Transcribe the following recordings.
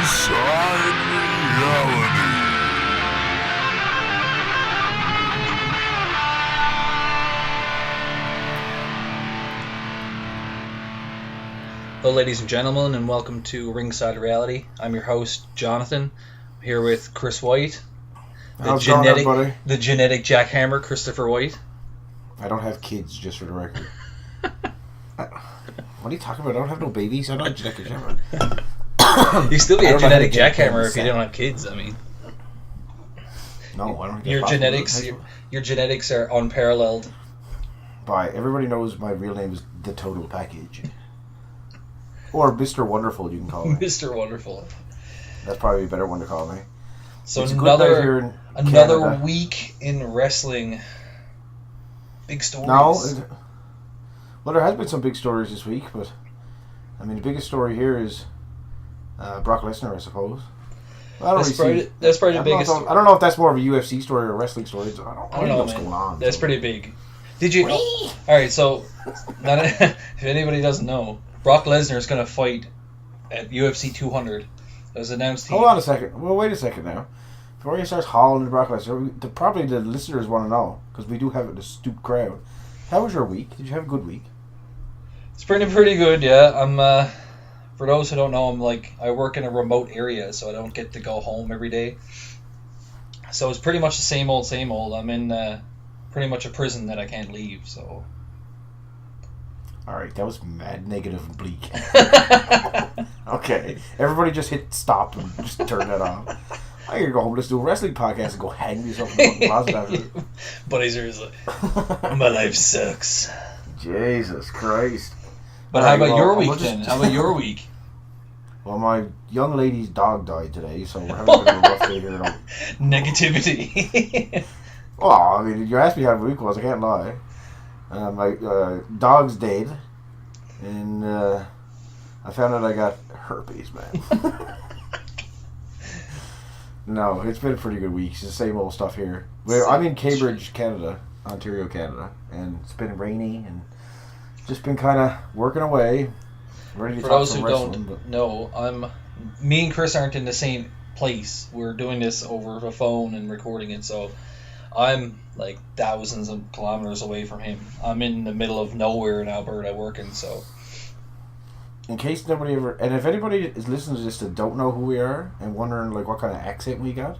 Ringside Reality. Hello, ladies and gentlemen, and welcome to Ringside Reality. I'm your host, Jonathan. I'm here with Chris White, the genetic jackhammer, Christopher White. I don't have kids, just for the record. What are you talking about? I don't have no babies. I'm not a genetic jackhammer. You still be a genetic jackhammer if you don't have kids. I mean, no, I don't. Your genetics are unparalleled. Everybody knows my real name is the Total Package. Or Mr. Wonderful, you can call me. Mr. Wonderful. That's probably a better one to call me. So another week in wrestling. Big stories. Well, there has been some big stories this week, but I mean the biggest story here is Brock Lesnar, I suppose. That's probably the biggest. I don't know if that's more of a UFC story or a wrestling story. I don't know what's going on. That's pretty big. Did you? All right, so if anybody doesn't know, Brock Lesnar is going to fight at UFC 200. It was announced. Hold on a second. Well, wait a second now. Before you start hauling to Brock Lesnar, probably the listeners want to know, because we do have an astute crowd. How was your week? Did you have a good week? It's pretty good, yeah. I'm for those who don't know, I work in a remote area, so I don't get to go home every day. So it's pretty much the same old. I'm in pretty much a prison that I can't leave, so. Alright, that was mad negative and bleak. Okay, everybody just hit stop and just turn that off. I'm going to go home, let's do a wrestling podcast and go hang myself in the closet after. Buddy, seriously. My life sucks. Jesus Christ. But how about your week then? How about your week? Well, my young lady's dog died today, so we're having a bit of a rough day here. Negativity. Well, I mean, you asked me how my week was, I can't lie. My dog's dead, and I found out I got herpes, man. No, it's been a pretty good week. It's the same old stuff here. I'm in Cambridge, Canada, Ontario, Canada, and it's been rainy and just been kind of working away. Ready to For talk those some who wrestling, don't know, me and Chris aren't in the same place. We're doing this over the phone and recording it, so I'm like thousands of kilometers away from him. I'm in the middle of nowhere in Alberta working, so. In case nobody ever, and if anybody is listening to this that don't know who we are and wondering what kind of accent we got,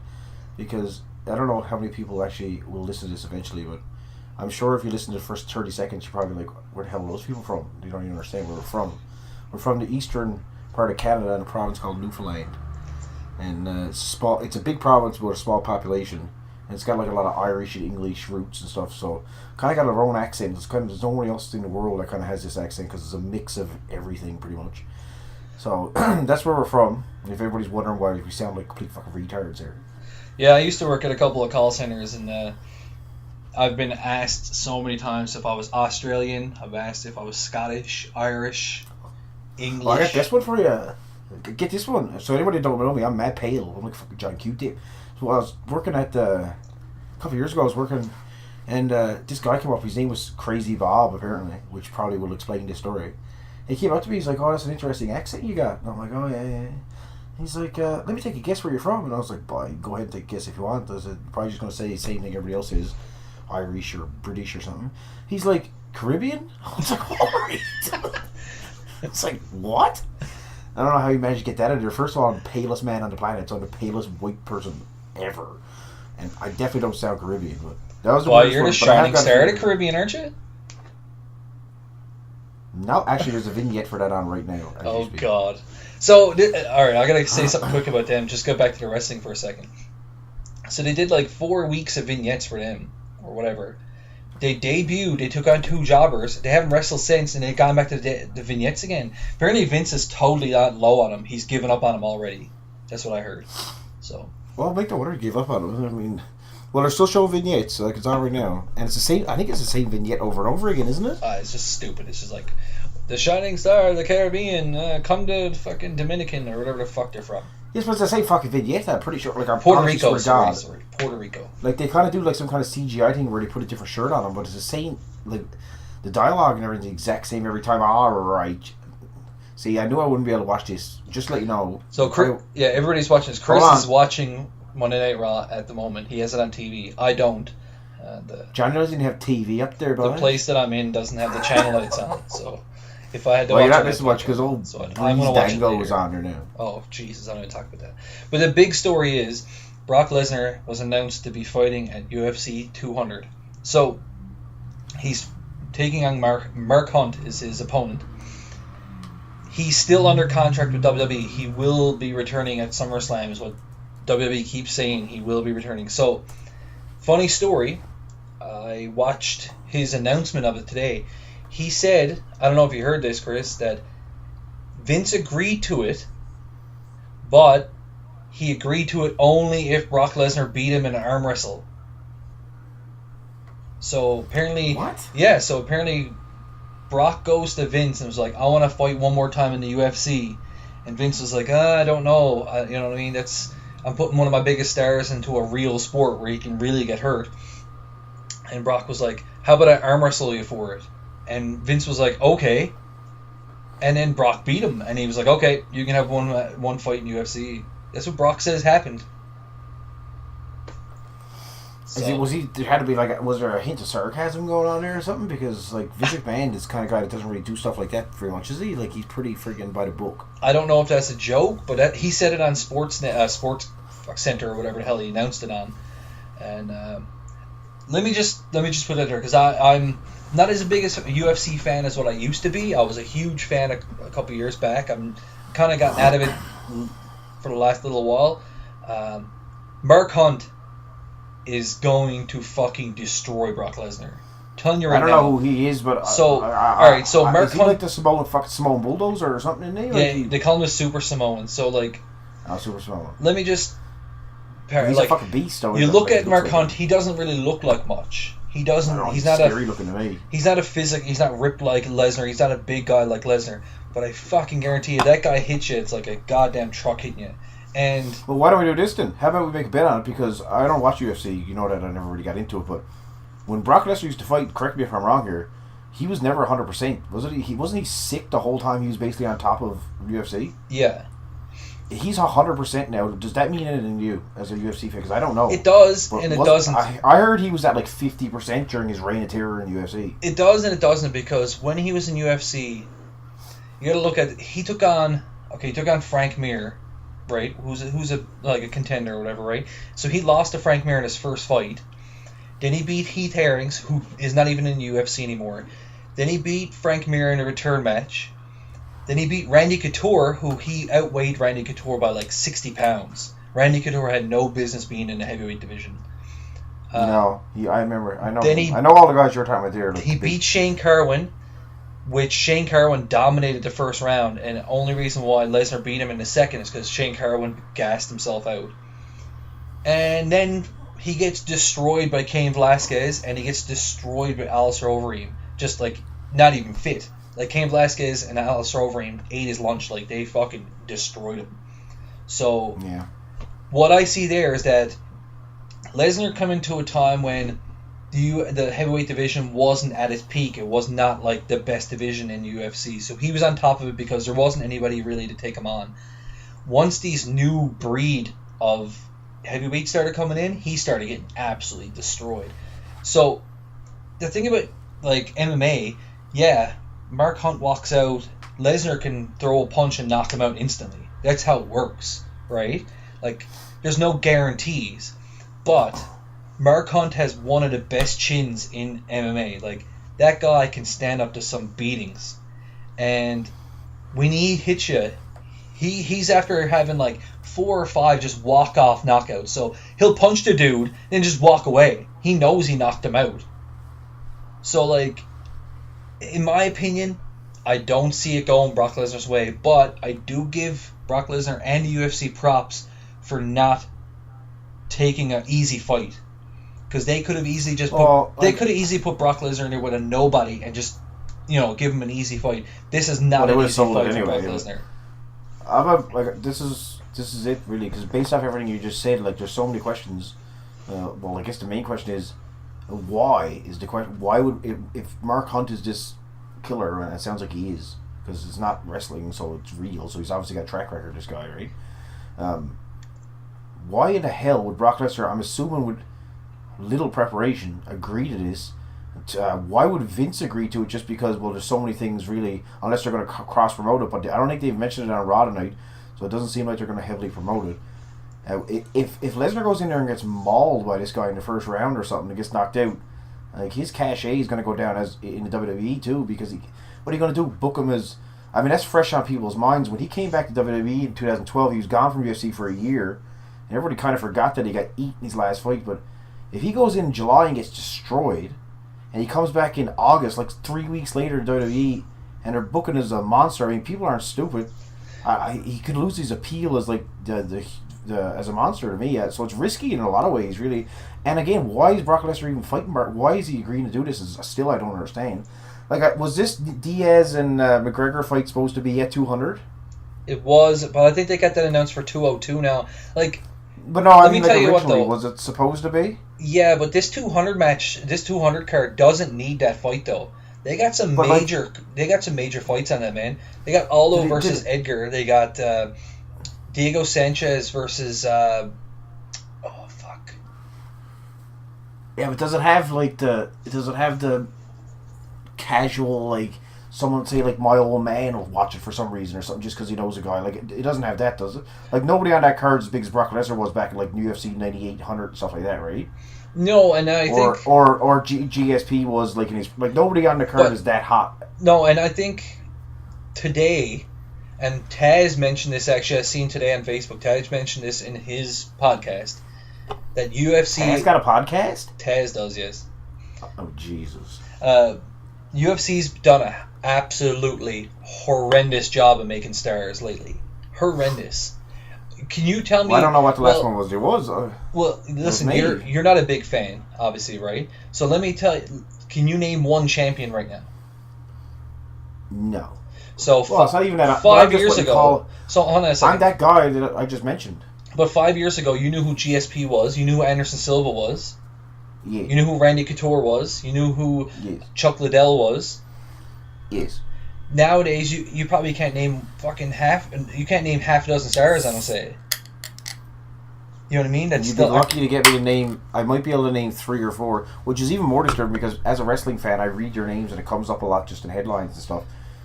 because I don't know how many people actually will listen to this eventually, but I'm sure if you listen to the first 30 seconds, you're probably like, where the hell are those people from? You don't even understand where we're from. We're from the eastern part of Canada in a province called Newfoundland. And it's a big province with a small population. And it's got a lot of Irish and English roots and stuff, so kind of got our own accent. There's nobody else in the world that kind of has this accent because it's a mix of everything pretty much. So that's where we're from. If everybody's wondering why we sound like complete fucking retards here. Yeah, I used to work at a couple of call centers, and I've been asked so many times if I was Australian. I've asked if I was Scottish, Irish, English. Well, I got this one for you. Get this one. So anybody that don't know me, I'm Matt Pale. I'm like fucking John Q-Tip. So I was working at a couple of years ago. I was working, and this guy came up. His name was Crazy Bob, apparently, which probably will explain this story. He came up to me. He's like, "Oh, that's an interesting accent you got." And I'm like, "Oh yeah." He's like, "Let me take a guess where you're from." And I was like, "Boy, go ahead and take a guess if you want." I was probably just going to say the same thing everybody else is, Irish or British or something. He's like, "Caribbean?" I was like, "Alright." It's like, what? I don't know how you managed to get that in there. First of all, I'm the palest man on the planet, so I'm the palest white person ever. And I definitely don't sound Caribbean, but that was the Well, you're the shining star of the Caribbean, aren't you? No, actually, there's a vignette for that on right now. Oh, God. So, alright, I gotta say something quick about them. Just go back to the wrestling for a second. So they did 4 weeks of vignettes for them, or whatever. They debuted, they took on 2 jobbers, they haven't wrestled since, and they've gone back to the vignettes again. Apparently Vince is totally low on him. He's given up on him already. That's what I heard. So. Well, make no wonder he gave up on him. I mean, well, they're still showing vignettes, it's on right now. And it's the same, I think it's the same vignette over and over again, isn't it? It's just stupid. It's just like, the shining star of the Caribbean, come to fucking Dominican, or whatever the fuck they're from. Yes, but it's the same fucking vignette, I'm pretty sure. Puerto Rico, sorry. Puerto Rico. They kind of do some kind of CGI thing where they put a different shirt on them, but it's the same, the dialogue and everything's the exact same every time. Alright. See, I knew I wouldn't be able to watch this. Just to let you know. So, everybody's watching this. Chris is watching Monday Night Raw at the moment. He has it on TV. I don't. John doesn't have TV up there, the place that I'm in doesn't have the channel lights on. So, if I had to well, watch you're not missing much because old I'm gonna watch Dango was on there now. Oh, Jesus, I'm going to talk about that. But the big story is Brock Lesnar was announced to be fighting at UFC 200. So, he's taking on Mark Hunt is his opponent. He's still under contract with WWE. He will be returning at SummerSlam is what WWE keeps saying. He will be returning. So, funny story. I watched his announcement of it today. He said, I don't know if you heard this, Chris, that Vince agreed to it, but he agreed to it only if Brock Lesnar beat him in an arm wrestle. So apparently... What? Yeah, so apparently Brock goes to Vince and was like, I want to fight one more time in the UFC. And Vince was like, I don't know. You know what I mean? I'm putting one of my biggest stars into a real sport where he can really get hurt. And Brock was like, how about I arm wrestle you for it? And Vince was like, okay. And then Brock beat him. And he was like, okay, you can have one fight in UFC. That's what Brock says happened. So, There had to be was there a hint of sarcasm going on there or something? Because Vince McMahon is the kind of guy that doesn't really do stuff like that very much, is he? He's pretty friggin' by the book. I don't know if that's a joke, but he said it on Sports Center or whatever the hell he announced it on. And let me just put it there because I'm not as big a UFC fan as what I used to be. I was a huge fan a couple years back. I'm kind of gotten out of it for the last little while. Mark Hunt is going to fucking destroy Brock Lesnar. I'm telling you right now. I don't know who he is, but all right. So Mark is he Hunt, like the Samoan Bulldozer or something? Isn't he? Yeah, they call him the Super Samoan. So Super Samoan. Let me just. He's a fucking beast. Though, you look at Mark Hunt. He doesn't really look like much. He doesn't. He's not scary looking to me. He's not a He's not ripped like Lesnar. He's not a big guy like Lesnar. But I fucking guarantee you, that guy hits you. It's like a goddamn truck hitting you. And well, why don't we do this then? How about we make a bet on it? Because I don't watch UFC. You know that I never really got into it. But when Brock Lesnar used to fight, correct me if I'm wrong here, he was never 100%. Wasn't he? Wasn't he sick the whole time he was basically on top of UFC? Yeah. He's 100% now. Does that mean anything to you as a UFC fan? Because I don't know. It does, and it doesn't. I heard he was at 50% during his reign of terror in UFC. It does and it doesn't, because when he was in UFC, you got to look at. He took on Frank Mir, right? Who's a contender or whatever, right? So he lost to Frank Mir in his first fight. Then he beat Heath Herrings, who is not even in the UFC anymore. Then he beat Frank Mir in a return match. Then he beat Randy Couture, who he outweighed Randy Couture by 60 pounds. Randy Couture had no business being in the heavyweight division. I remember. I know. I know all the guys you're talking about there. He beat Shane Carwin, which Shane Carwin dominated the first round, and the only reason why Lesnar beat him in the second is because Shane Carwin gassed himself out. And then he gets destroyed by Cain Velasquez, and he gets destroyed by Alistair Overeem. Just not even fit. Cain Velasquez and Alistair Overeem ate his lunch. They fucking destroyed him. So, yeah. What I see there is that Lesnar coming to a time when the heavyweight division wasn't at its peak. It was not the best division in the UFC. So he was on top of it because there wasn't anybody really to take him on. Once these new breed of heavyweights started coming in, he started getting absolutely destroyed. So the thing about MMA, yeah, Mark Hunt walks out, Lesnar can throw a punch and knock him out instantly. That's how it works, right? There's no guarantees. But Mark Hunt has one of the best chins in MMA. That guy can stand up to some beatings. And when he hits you, he's after having 4 or 5 just walk-off knockouts. So he'll punch the dude, then just walk away. He knows he knocked him out. So, in my opinion, I don't see it going Brock Lesnar's way, but I do give Brock Lesnar and the UFC props for not taking an easy fight, because they could have easily just put Brock Lesnar in there with a nobody and just give him an easy fight. This is not an easy fight for Brock Lesnar. This is it really, because based off everything you just said, there's so many questions. I guess the main question is, why is the question? Why would if Mark Hunt is this killer, and it sounds like he is, because it's not wrestling, so it's real. So he's obviously got a track record. This guy, right? Why in the hell would Brock Lesnar? I'm assuming with little preparation agree to this. Why would Vince agree to it just because, well, there's so many things really, unless they're going to cross promote it, but I don't think they've mentioned it on Raw tonight, so it doesn't seem like they're going to heavily promote it. If Lesnar goes in there and gets mauled by this guy in the first round or something and gets knocked out, like his cachet is going to go down as in the WWE too, because what are you going to do? Book him as, I mean, that's fresh on people's minds. When he came back to WWE in 2012, he was gone from UFC for a year, and everybody kind of forgot that he got eaten his last fight, but if he goes in July and gets destroyed, and he comes back in August, like 3 weeks later in WWE, and they're booking as a monster. I mean, people aren't stupid. He could lose his appeal as like the as a monster to me. Yeah. So it's risky in a lot of ways, really. And again, why is Brock Lesnar even fighting? Why is he agreeing to do this? Is still I don't understand. Like, was this Diaz and McGregor fight supposed to be at 200? It was, but I think they got that announced for 202 now. Like, but no, I mean, like, tell you originally, what, though. Was it supposed to be? Yeah, but this 200 match, this 200 card doesn't need that fight though. They got some major fights on that, man. They got Aldo versus Edgar. They got Diego Sanchez versus oh fuck. Yeah, but does it have the casual, like, someone say like my old man will watch it for some reason or something just because he knows a guy? Like, it doesn't have that, does it? Like, nobody on that card is as big as Brock Lesnar was back in like UFC 98, 100 and stuff like that, right? No, and I think GSP was like in his, like, nobody on the card is that hot. No, and I think today, and Taz mentioned this actually. I seen today on Facebook. Taz mentioned this in his podcast that UFC. Taz got a podcast? Taz does, yes. Oh Jesus. UFC's done a absolutely horrendous job of making stars lately. Horrendous. Can you tell me? Well, I don't know what the last one was. It was. Well, listen, you're not a big fan, obviously, right? So let me tell you. Can you name one champion right now? No. So it's not even that. 5 years ago. So hold on a second. I'm that guy that I just mentioned. But 5 years ago, you knew who GSP was. You knew who Anderson Silva was. Yeah. You knew who Randy Couture was. You knew who Chuck Liddell was. Yes. Nowadays, you probably can't name fucking half. You can't name half a dozen stars. I don't say. You know what I mean? You'd be lucky to get me to name. I might be able to name 3 or 4, which is even more disturbing because as a wrestling fan, I read your names and it comes up a lot just in headlines and stuff.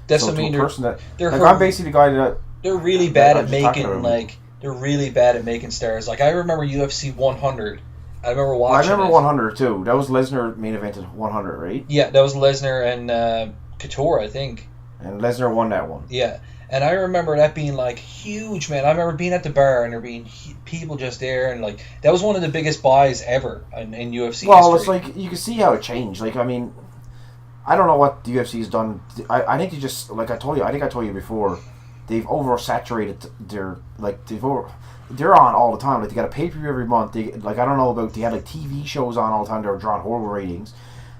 That's what I mean. I'm basically the guy that they're really bad at making they're really bad at making stars. Like, I remember UFC 100. I remember watching. I remember 100 too. That was Lesnar main evented 100, right? Yeah, that was Lesnar and Couture, I think. And Lesnar won that one. Yeah, and I remember that being like huge, man. I remember being at the bar and there being people just there, and like that was one of the biggest buys ever in UFC history. Well, it's like you can see how it changed. Like, I mean, I don't know what the UFC's done. I think they just, like I told you before, they've oversaturated they're on all the time. Like, they got a pay-per-view every month. They had like TV shows on all the time that were drawing horrible ratings.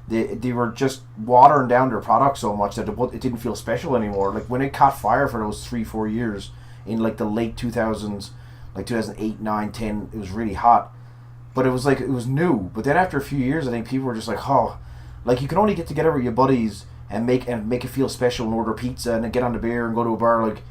They were just watering down their product so much that it didn't feel special anymore. Like, when it caught fire for those 3-4 years in like the late 2000s, like 2008, 9, 10, it was really hot. But it was like, it was new. But then after a few years, I think people were just like, oh, like, you can only get together with your buddies and make it feel special and order pizza and then get on the beer and go to a bar like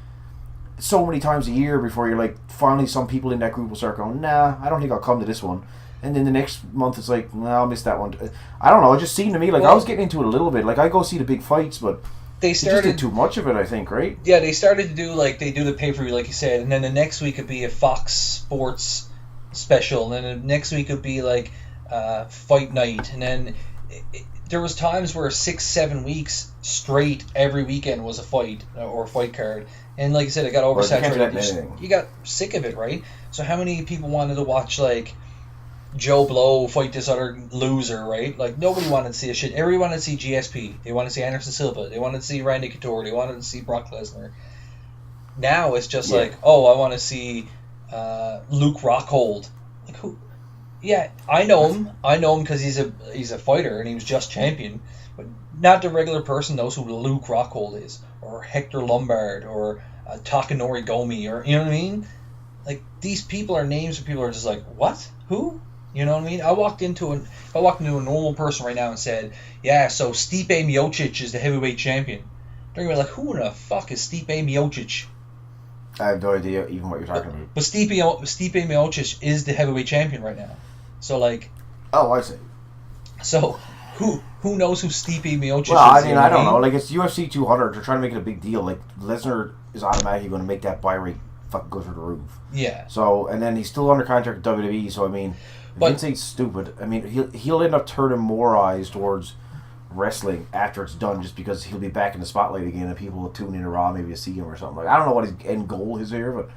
so many times a year before you're like, finally some people in that group will start going, nah, I don't think I'll come to this one. And then the next month it's like, nah, I'll miss that one. I don't know, it just seemed to me like I was getting into it a little bit. Like, I go see the big fights, but they just did too much of it, I think, right? Yeah, they started to do, like, they do the pay-per-view, like you said, and then the next week would be a Fox Sports special, and then the next week would be like Fight Night, and then there was times where 6-7 weeks straight every weekend was a fight or a fight card, and like I said, it got oversaturated. You got sick of it, right? So how many people wanted to watch like Joe Blow fight this other loser, right? Like, nobody wanted to see a shit. Everyone wanted to see GSP. They wanted to see Anderson Silva. They wanted to see Randy Couture. They wanted to see Brock Lesnar. Now it's just like, oh, I want to see Luke Rockhold. Like, who? Yeah, I know him. I know him because he's a fighter and he was just champion. But not the regular person knows who Luke Rockhold is, or Hector Lombard, or Takanori Gomi, or, you know what I mean? Like, these people are names where people are just like, what? Who? You know what I mean? If I walked into a normal person right now and said, yeah, so Stipe Miocic is the heavyweight champion, they're gonna be like, who in the fuck is Stipe Miocic? I have no idea even what you're talking about. But Stipe Miocic is the heavyweight champion right now. So like, Oh, I see. so who knows who Stipe Miocic Well, is? I mean, I don't know. Like, it's UFC 200. They're trying to make it a big deal. Like, Lesnar is automatically going to make that buy rate fucking go through the roof. Yeah. So, and then he's still under contract with WWE. So, I mean, Vince ain't stupid. I mean, he'll end up turning more eyes towards wrestling after it's done, just because he'll be back in the spotlight again, and people will tune in to Raw maybe to see him or something. Like, I don't know what his end goal is here, but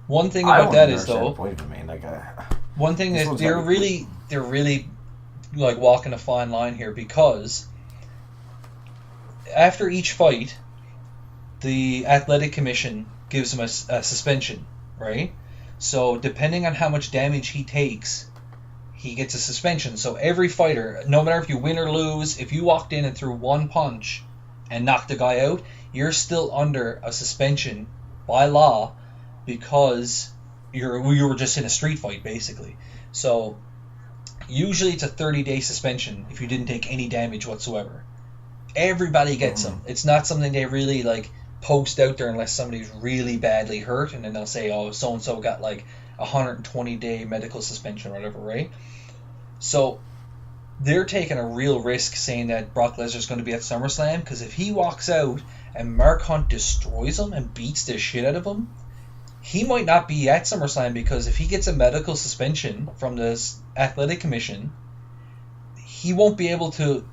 one thing about that is though, the point of it, man. Like, one thing is they're really like walking a fine line here, because after each fight, the athletic commission gives him a suspension, right? So depending on how much damage he takes, he gets a suspension. So every fighter, no matter if you win or lose, if you walked in and threw one punch and knocked a guy out, you're still under a suspension by law, because you were just in a street fight, basically. So usually it's a 30-day suspension if you didn't take any damage whatsoever. Everybody gets them. It's not something they really like post out there unless somebody's really badly hurt, and then they'll say, oh, so-and-so got like 120-day medical suspension or whatever, right? So they're taking a real risk saying that Brock Lesnar's going to be at SummerSlam, because if he walks out and Mark Hunt destroys him and beats the shit out of him, he might not be at SummerSlam, because if he gets a medical suspension from the athletic commission, he won't be able to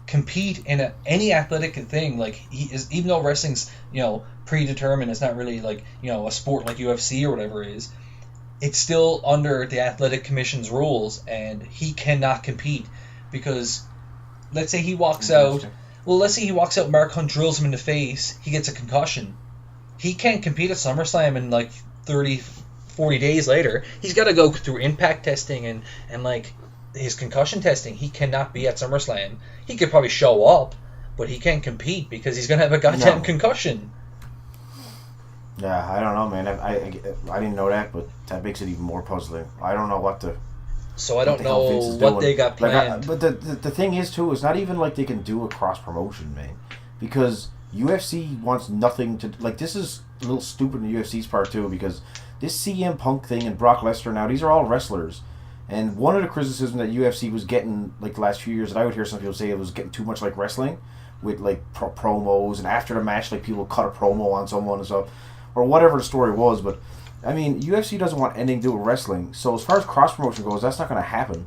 compete in any athletic thing. Like, he is, even though wrestling's, you know, predetermined, it's not really like, you know, a sport like UFC or whatever it is, it's still under the athletic commission's rules, and he cannot compete, because let's say he walks out, Mark Hunt drills him in the face, he gets a concussion. He can't compete at SummerSlam in like 30, 40 days later. He's got to go through impact testing and like his concussion testing. He cannot be at SummerSlam. He could probably show up, but he can't compete because he's going to have a goddamn concussion. Yeah, I don't know, man. I didn't know that, but that makes it even more puzzling. I don't know what the... So I don't know what they got planned. But the thing is, too, it's not even like they can do a cross-promotion, man. Because UFC wants nothing to... Like, this is a little stupid in the UFC's part, too, because this CM Punk thing and Brock Lesnar now, these are all wrestlers. And one of the criticisms that UFC was getting, like, the last few years, and I would hear some people say it was getting too much like wrestling, with, like, promos, and after the match, like, people cut a promo on someone and stuff, or whatever the story was. But, I mean, UFC doesn't want anything to do with wrestling, so as far as cross-promotion goes, that's not going to happen,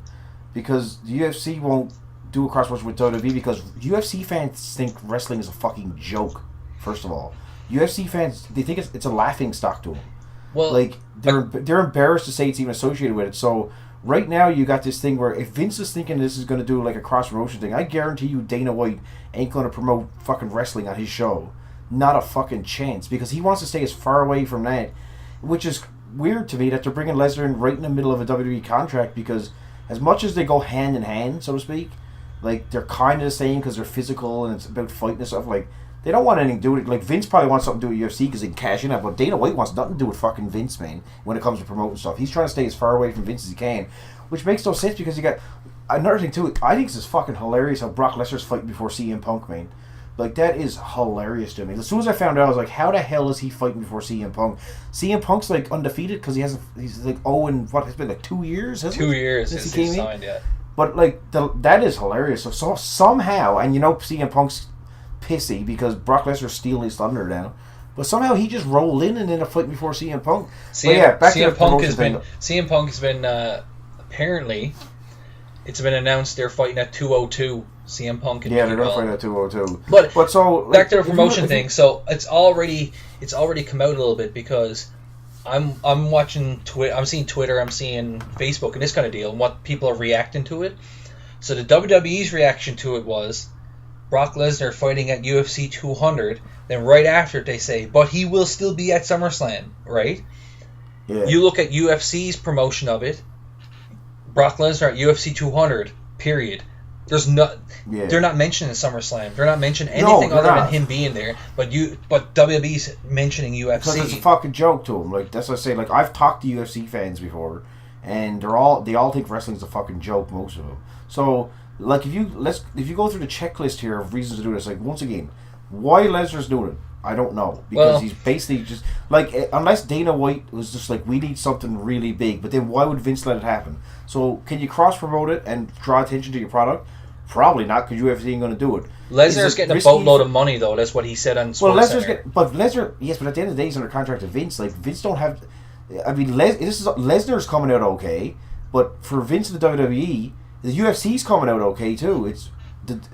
because the UFC won't do a cross-promotion with WWE, because UFC fans think wrestling is a fucking joke, first of all. UFC fans, they think it's a laughing stock to them. Well, like, they're embarrassed to say it's even associated with it. So right now you got this thing where if Vince is thinking this is going to do like a cross-promotion thing, I guarantee you Dana White ain't going to promote fucking wrestling on his show. Not a fucking chance, because he wants to stay as far away from that, which is weird to me that they're bringing Lesnar in right in the middle of a WWE contract, because as much as they go hand in hand, so to speak, like, they're kind of the same because they're physical and it's about fighting and stuff, like, they don't want anything to do with it. Like, Vince probably wants something to do with UFC because they can cash in on it, but Dana White wants nothing to do with fucking Vince, man, when it comes to promoting stuff. He's trying to stay as far away from Vince as he can, which makes no sense, because you got another thing too. I think this is fucking hilarious how Brock Lesnar's fighting before CM Punk, man. Like, that is hilarious to me. As soon as I found out, I was like, how the hell is he fighting before CM Punk? CM Punk's like undefeated because he's like, oh, and what, it's been like 2 years, hasn't it? 2 years since he signed, yeah. But like, that is hilarious. So somehow, and you know CM Punk's pissy because Brock Lesnar's stealing his thunder now, but somehow he just rolled in and ended up fighting before CM Punk. CM Punk has been apparently, it's been announced they're fighting at 202. CM Punk and they're not fighting at 202. But so, like, back to the promotion thing. So it's already come out a little bit, because I'm watching Twitter, I'm seeing Twitter, I'm seeing Facebook and this kind of deal, and what people are reacting to it. So the WWE's reaction to it was Brock Lesnar fighting at UFC 200. Then right after it, they say, but he will still be at SummerSlam, right? Yeah. You look at UFC's promotion of it, Brock Lesnar at UFC 200, period. There's no, they're not mentioning SummerSlam. They're not mentioning anything other than him being there. But WWE's mentioning UFC because it's a fucking joke to them. Like, that's what I say. Like, I've talked to UFC fans before, and they all think wrestling's a fucking joke. Most of them. So, like, if you go through the checklist here of reasons to do this, like, once again, Why Lesnar's doing it, I don't know. Because he's basically just... Like, unless Dana White was just like, we need something really big, but then why would Vince let it happen? So, can you cross-promote it and draw attention to your product? Probably not, because UFC ain't going to do it. Lesnar's getting a boatload of money, though. That's what he said on SportsCenter. But Lesnar... Yes, but at the end of the day, he's under contract to Vince. Like, Vince don't have... I mean, Lesnar's coming out okay, but for Vince and the WWE, the UFC's coming out okay, too. It's...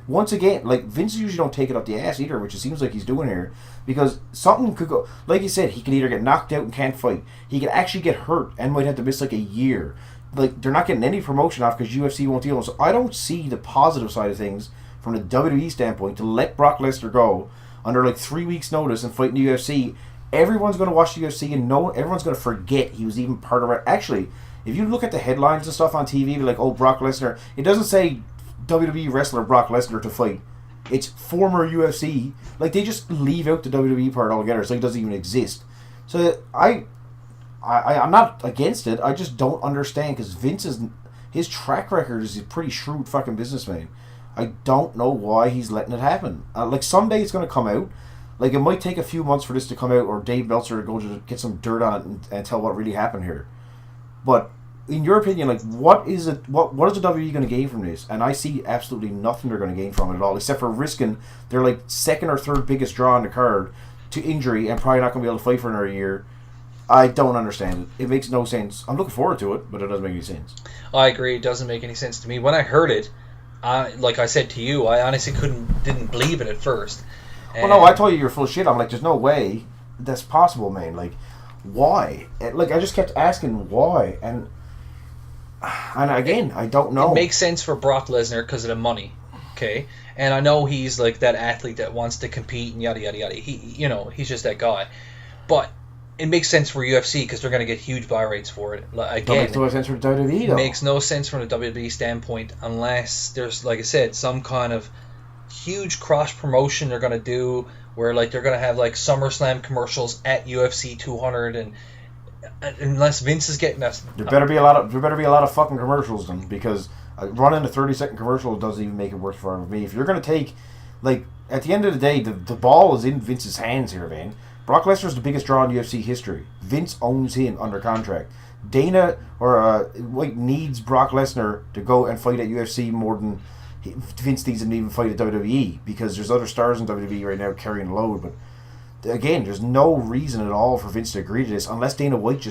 Once again, like, Vince usually don't take it up the ass either, which it seems like he's doing here, because something could go, like you said, he could either get knocked out and can't fight, he could actually get hurt and might have to miss like a year. Like, they're not getting any promotion off because UFC won't deal with it. So I don't see the positive side of things from the WWE standpoint to let Brock Lesnar go under like 3 weeks notice and fight in the UFC. Everyone's going to watch the UFC and everyone's going to forget he was even part of it. Actually, if you look at the headlines and stuff on TV, like, oh, Brock Lesnar, it doesn't say WWE wrestler Brock Lesnar to fight. It's former UFC. Like, they just leave out the WWE part altogether. It's like it doesn't even exist. So I'm not against it. I just don't understand because his track record is a pretty shrewd fucking businessman. I don't know why he's letting it happen. Like, someday it's going to come out. Like, it might take a few months for this to come out, or Dave Meltzer to go to get some dirt on it and tell what really happened here. But in your opinion, like, what is it? What is the WWE going to gain from this? And I see absolutely nothing they're going to gain from it at all, except for risking their like second or third biggest draw on the card to injury and probably not going to be able to fight for another year. I don't understand it. It makes no sense. I'm looking forward to it, but it doesn't make any sense. I agree. It doesn't make any sense to me. When I heard it, like I said to you, I honestly didn't believe it at first. Well, no, I told you you're full of shit. I'm like, there's no way that's possible, man. Like, why? Like, I just kept asking why, and again, I don't know. It makes sense for Brock Lesnar because of the money, okay? And I know he's like that athlete that wants to compete and yada yada yada. He's just that guy. But it makes sense for UFC because they're going to get huge buy rates for it. Again, makes no sense for WWE, though. It makes no sense from the WWE standpoint unless there's, like I said, some kind of huge cross promotion they're going to do where like they're going to have like SummerSlam commercials at UFC 200 and unless Vince is getting us, there better be a lot of fucking commercials then, because running a 30-second commercial doesn't even make it worth for me. If you're going to take, like, at the end of the day, the ball is in Vince's hands here, man. Brock Lesnar's the biggest draw in UFC history. Vince owns him under contract. Dana White needs Brock Lesnar to go and fight at UFC more than Vince needs him to even fight at WWE, because there's other stars in WWE right now carrying the load. But again, there's no reason at all for Vince to agree to this unless Dana White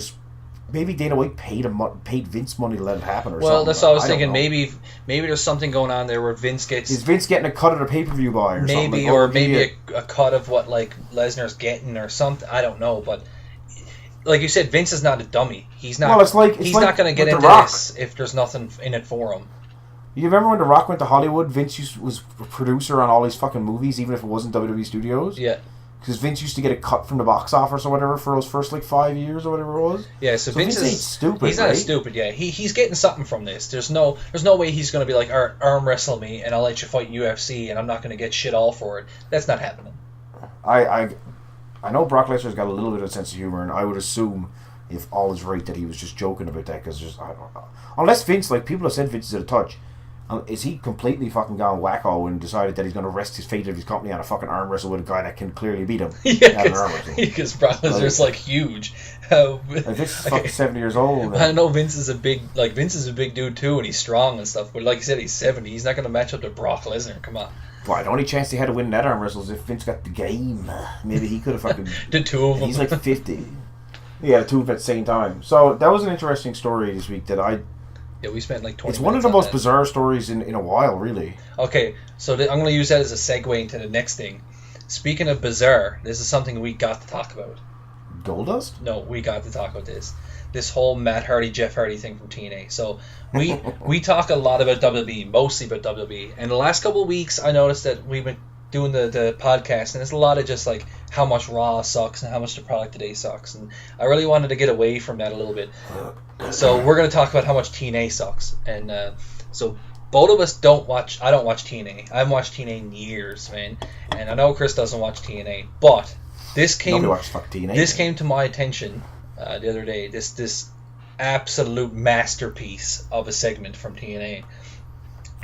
maybe Dana White paid Vince money to let it happen or something. Well, that's what I was thinking. Maybe there's something going on there where Vince gets... Is Vince getting a cut of the pay-per-view buy or something? Maybe, or maybe a cut of what like Lesnar's getting or something. I don't know, but like you said, Vince is not a dummy. He's not. Well, he's not going to get into this if there's nothing in it for him. You remember when The Rock went to Hollywood? Vince was a producer on all these fucking movies, even if it wasn't WWE Studios. Yeah. Because Vince used to get a cut from the box office or whatever for those first like 5 years or whatever it was. Yeah, so Vince ain't stupid. He's not right? stupid. Yeah, he's getting something from this. There's no way he's going to be like, arm wrestle me and I'll let you fight UFC and I'm not going to get shit all for it. That's not happening. I know Brock Lesnar's got a little bit of sense of humor, and I would assume, if all is right, that he was just joking about that because I don't know. Unless Vince, like people have said, Vince is at a touch. Is he completely fucking gone wacko and decided that he's going to rest his fate of his company on a fucking arm wrestle with a guy that can clearly beat him? Yeah, because Brock Lesnar's like huge. Vince is fucking 70 years old. I know Vince is a big dude too, and he's strong and stuff. But like you said, he's 70. He's not going to match up to Brock Lesnar. Come on. Well, the only chance he had to win that arm wrestle is if Vince got the game. Maybe he could have fucking... the two of them. He's like 50. Yeah, the two of them at the same time. So that was an interesting story this week that I... Yeah, we spent like 20 minutes. It's one of the most bizarre stories in a while, really. Okay, so I'm going to use that as a segue into the next thing. Speaking of bizarre, this is something we got to talk about. Goldust? No, we got to talk about this. This whole Matt Hardy, Jeff Hardy thing from TNA. So we talk a lot about WWE, mostly about WWE. And the last couple of weeks, I noticed that we've been doing the podcast, and it's a lot of just like how much Raw sucks and how much the product today sucks. And I really wanted to get away from that a little bit. So we're going to talk about how much TNA sucks. And so both of us don't watch... I don't watch TNA. I haven't watched TNA in years, man. And I know Chris doesn't watch TNA. But this came to my attention the other day. This absolute masterpiece of a segment from TNA.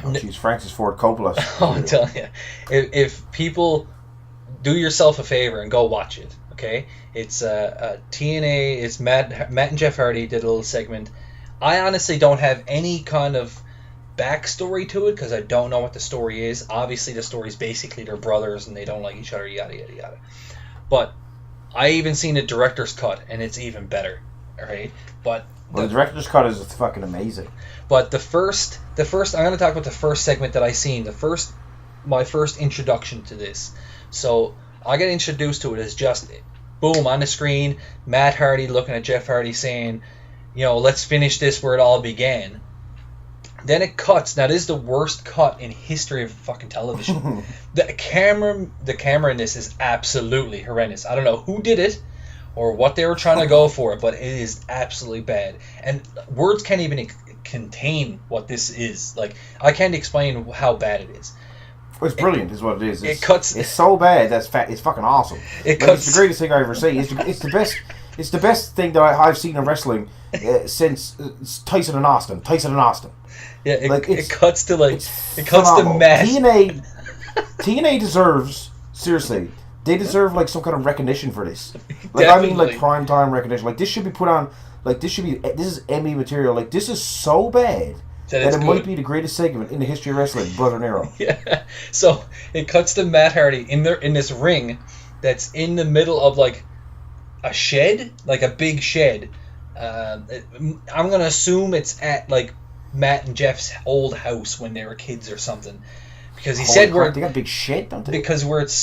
Oh, she's Francis Ford Coppola. I'm telling you. If people do yourself a favor and go watch it. Okay, it's TNA. It's Matt and Jeff Hardy did a little segment. I honestly don't have any kind of backstory to it because I don't know what the story is. Obviously, the story is basically they're brothers and they don't like each other, yada yada yada. But I even seen the director's cut and it's even better. All right, but the director's cut is fucking amazing. But the first, I'm going to talk about the first segment that I seen. My first introduction to this. So I get introduced to it as just boom on the screen. Matt Hardy looking at Jeff Hardy saying, let's finish this where it all began. Then it cuts. Now, this is the worst cut in history of fucking television. The camera in this is absolutely horrendous. I don't know who did it or what they were trying to go for, but it is absolutely bad. And words can't even contain what this is. Like, I can't explain how bad it is. It's brilliant, is what it is. It cuts. It's so bad that's it's fucking awesome. It's the greatest thing I ever see. It's the best. It's the best thing that I've seen in wrestling since Tyson and Austin. Yeah, it cuts to phenomenal. mass. TNA deserves, seriously, they deserve like some kind of recognition for this. Like, Definitely. I mean, like prime time recognition. Like, this should be put on. Like, this is Emmy material. Like, this is so bad that it might be the greatest segment in the history of wrestling. Brother Nero. Yeah. So it cuts to Matt Hardy in this ring that's in the middle of like a shed, like a big shed. I'm gonna assume it's at like Matt and Jeff's old house when they were kids or something, because he said they got a big shed, don't they? Because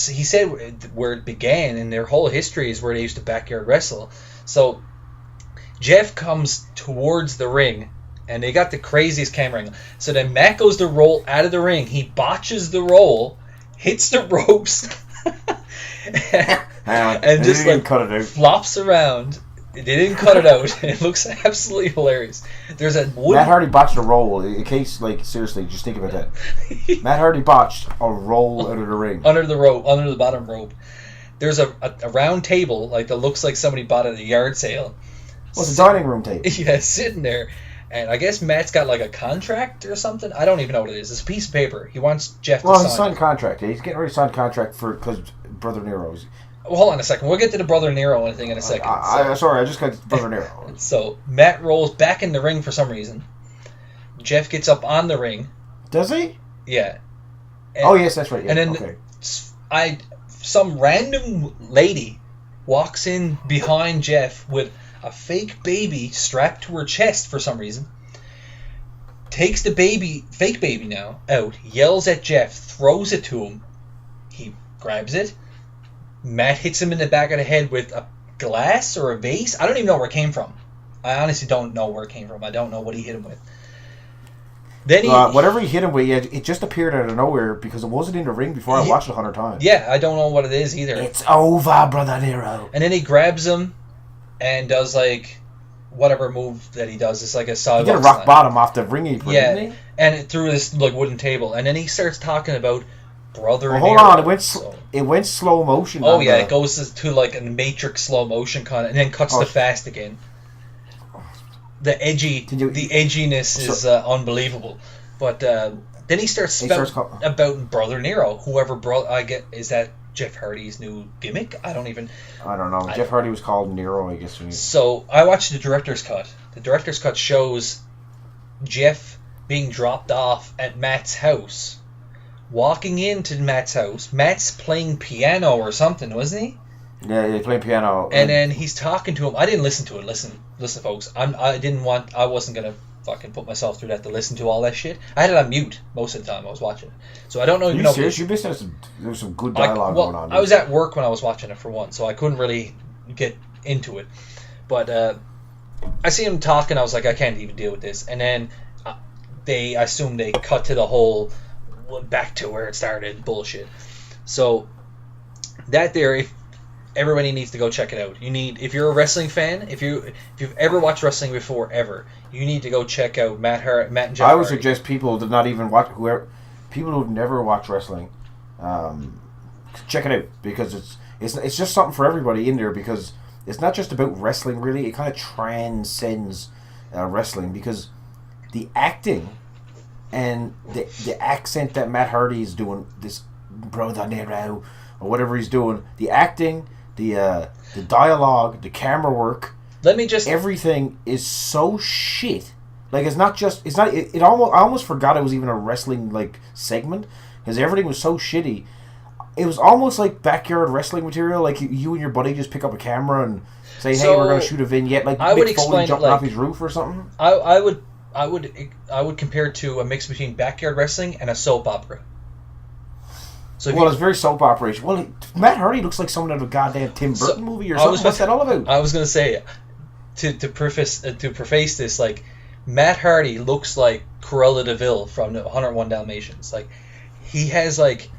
he said where it began and their whole history is where they used to backyard wrestle. So Jeff comes towards the ring and they got the craziest camera angle. So then Matt goes to roll out of the ring. He botches the roll, hits the ropes, and just like cut it out. Flops around. They didn't cut it out. It looks absolutely hilarious. There's a Matt Hardy botched a roll. In case, like, seriously, just think about that. Matt Hardy botched a roll out of the ring. Under the bottom rope. There's a round table, like, that looks like somebody bought at a yard sale. Well, it's a dining room table. Yeah, sitting there. And I guess Matt's got, like, a contract or something. I don't even know what it is. It's a piece of paper. He wants Jeff to sign. Well, he's signed a contract. He's getting ready to sign a contract because Brother Nero's. Well, hold on a second. We'll get to the Brother Nero thing in a second. Sorry, I just got Brother Nero. So, Matt rolls back in the ring for some reason. Jeff gets up on the ring. Does he? Yeah. And, yes, that's right. Yeah. And then some random lady walks in behind Jeff with a fake baby strapped to her chest for some reason. Takes the fake baby now, out, yells at Jeff, throws it to him. He grabs it. Matt hits him in the back of the head with a glass or a vase. I don't even know where it came from. I honestly don't know where it came from. I don't know what he hit him with. Then whatever he hit him with, it just appeared out of nowhere because it wasn't in the ring before. I watched it 100 times. Yeah, I don't know what it is either. It's over, Brother Nero. And then he grabs him and does like whatever move that he does. It's like a sidewalk. He did a rock bottom off the ring apron, didn't he? And through this like wooden table. And then he starts talking about Brother Nero. Hold on, it went slow motion. Oh yeah, it goes to like a Matrix slow motion kind of, and then cuts to fast again. The edginess is unbelievable. But then he starts about Brother Nero. Is that Jeff Hardy's new gimmick? I don't know. Jeff Hardy was called Nero, I guess. So I watched the director's cut. The director's cut shows Jeff being dropped off at Matt's house. Walking into Matt's house, Matt's playing piano or something, wasn't he? Yeah, he's playing piano. And then he's talking to him. I didn't listen to it. Listen, folks. I wasn't gonna fucking put myself through that to listen to all that shit. I had it on mute most of the time I was watching it, so I don't know. Are you serious? You missed there was some good dialogue going on. I was at work when I was watching it for one, so I couldn't really get into it. But I see him talking. I was like, I can't even deal with this. And then I assume they cut to the whole back to where it started bullshit. So that there, if everybody needs to go check it out. If you're a wrestling fan, if you've ever watched wrestling before ever, you need to go check out Matt and Jeff. I would suggest people to not even watch people who've never watched wrestling, check it out because it's just something for everybody in there because it's not just about wrestling really. It kind of transcends wrestling because the acting and the accent that Matt Hardy is doing, this Brother Nero, or whatever he's doing, the acting, the dialogue, the camera work, Let me just everything is so shit. Like it's not. It almost. I almost forgot it was even a wrestling like segment because everything was so shitty. It was almost like backyard wrestling material. Like you and your buddy just pick up a camera and say, "Hey, we're gonna shoot a vignette." Like I would Mick Foley explain jumping like, off his roof or something. I would compare it to a mix between backyard wrestling and a soap opera. So Well, it's very soap operation. Well, Matt Hardy looks like someone out of a goddamn Tim Burton movie or something. What's that all about? I was gonna say to preface this, like Matt Hardy looks like Cruella de Vil from 101 Dalmatians. Like he has like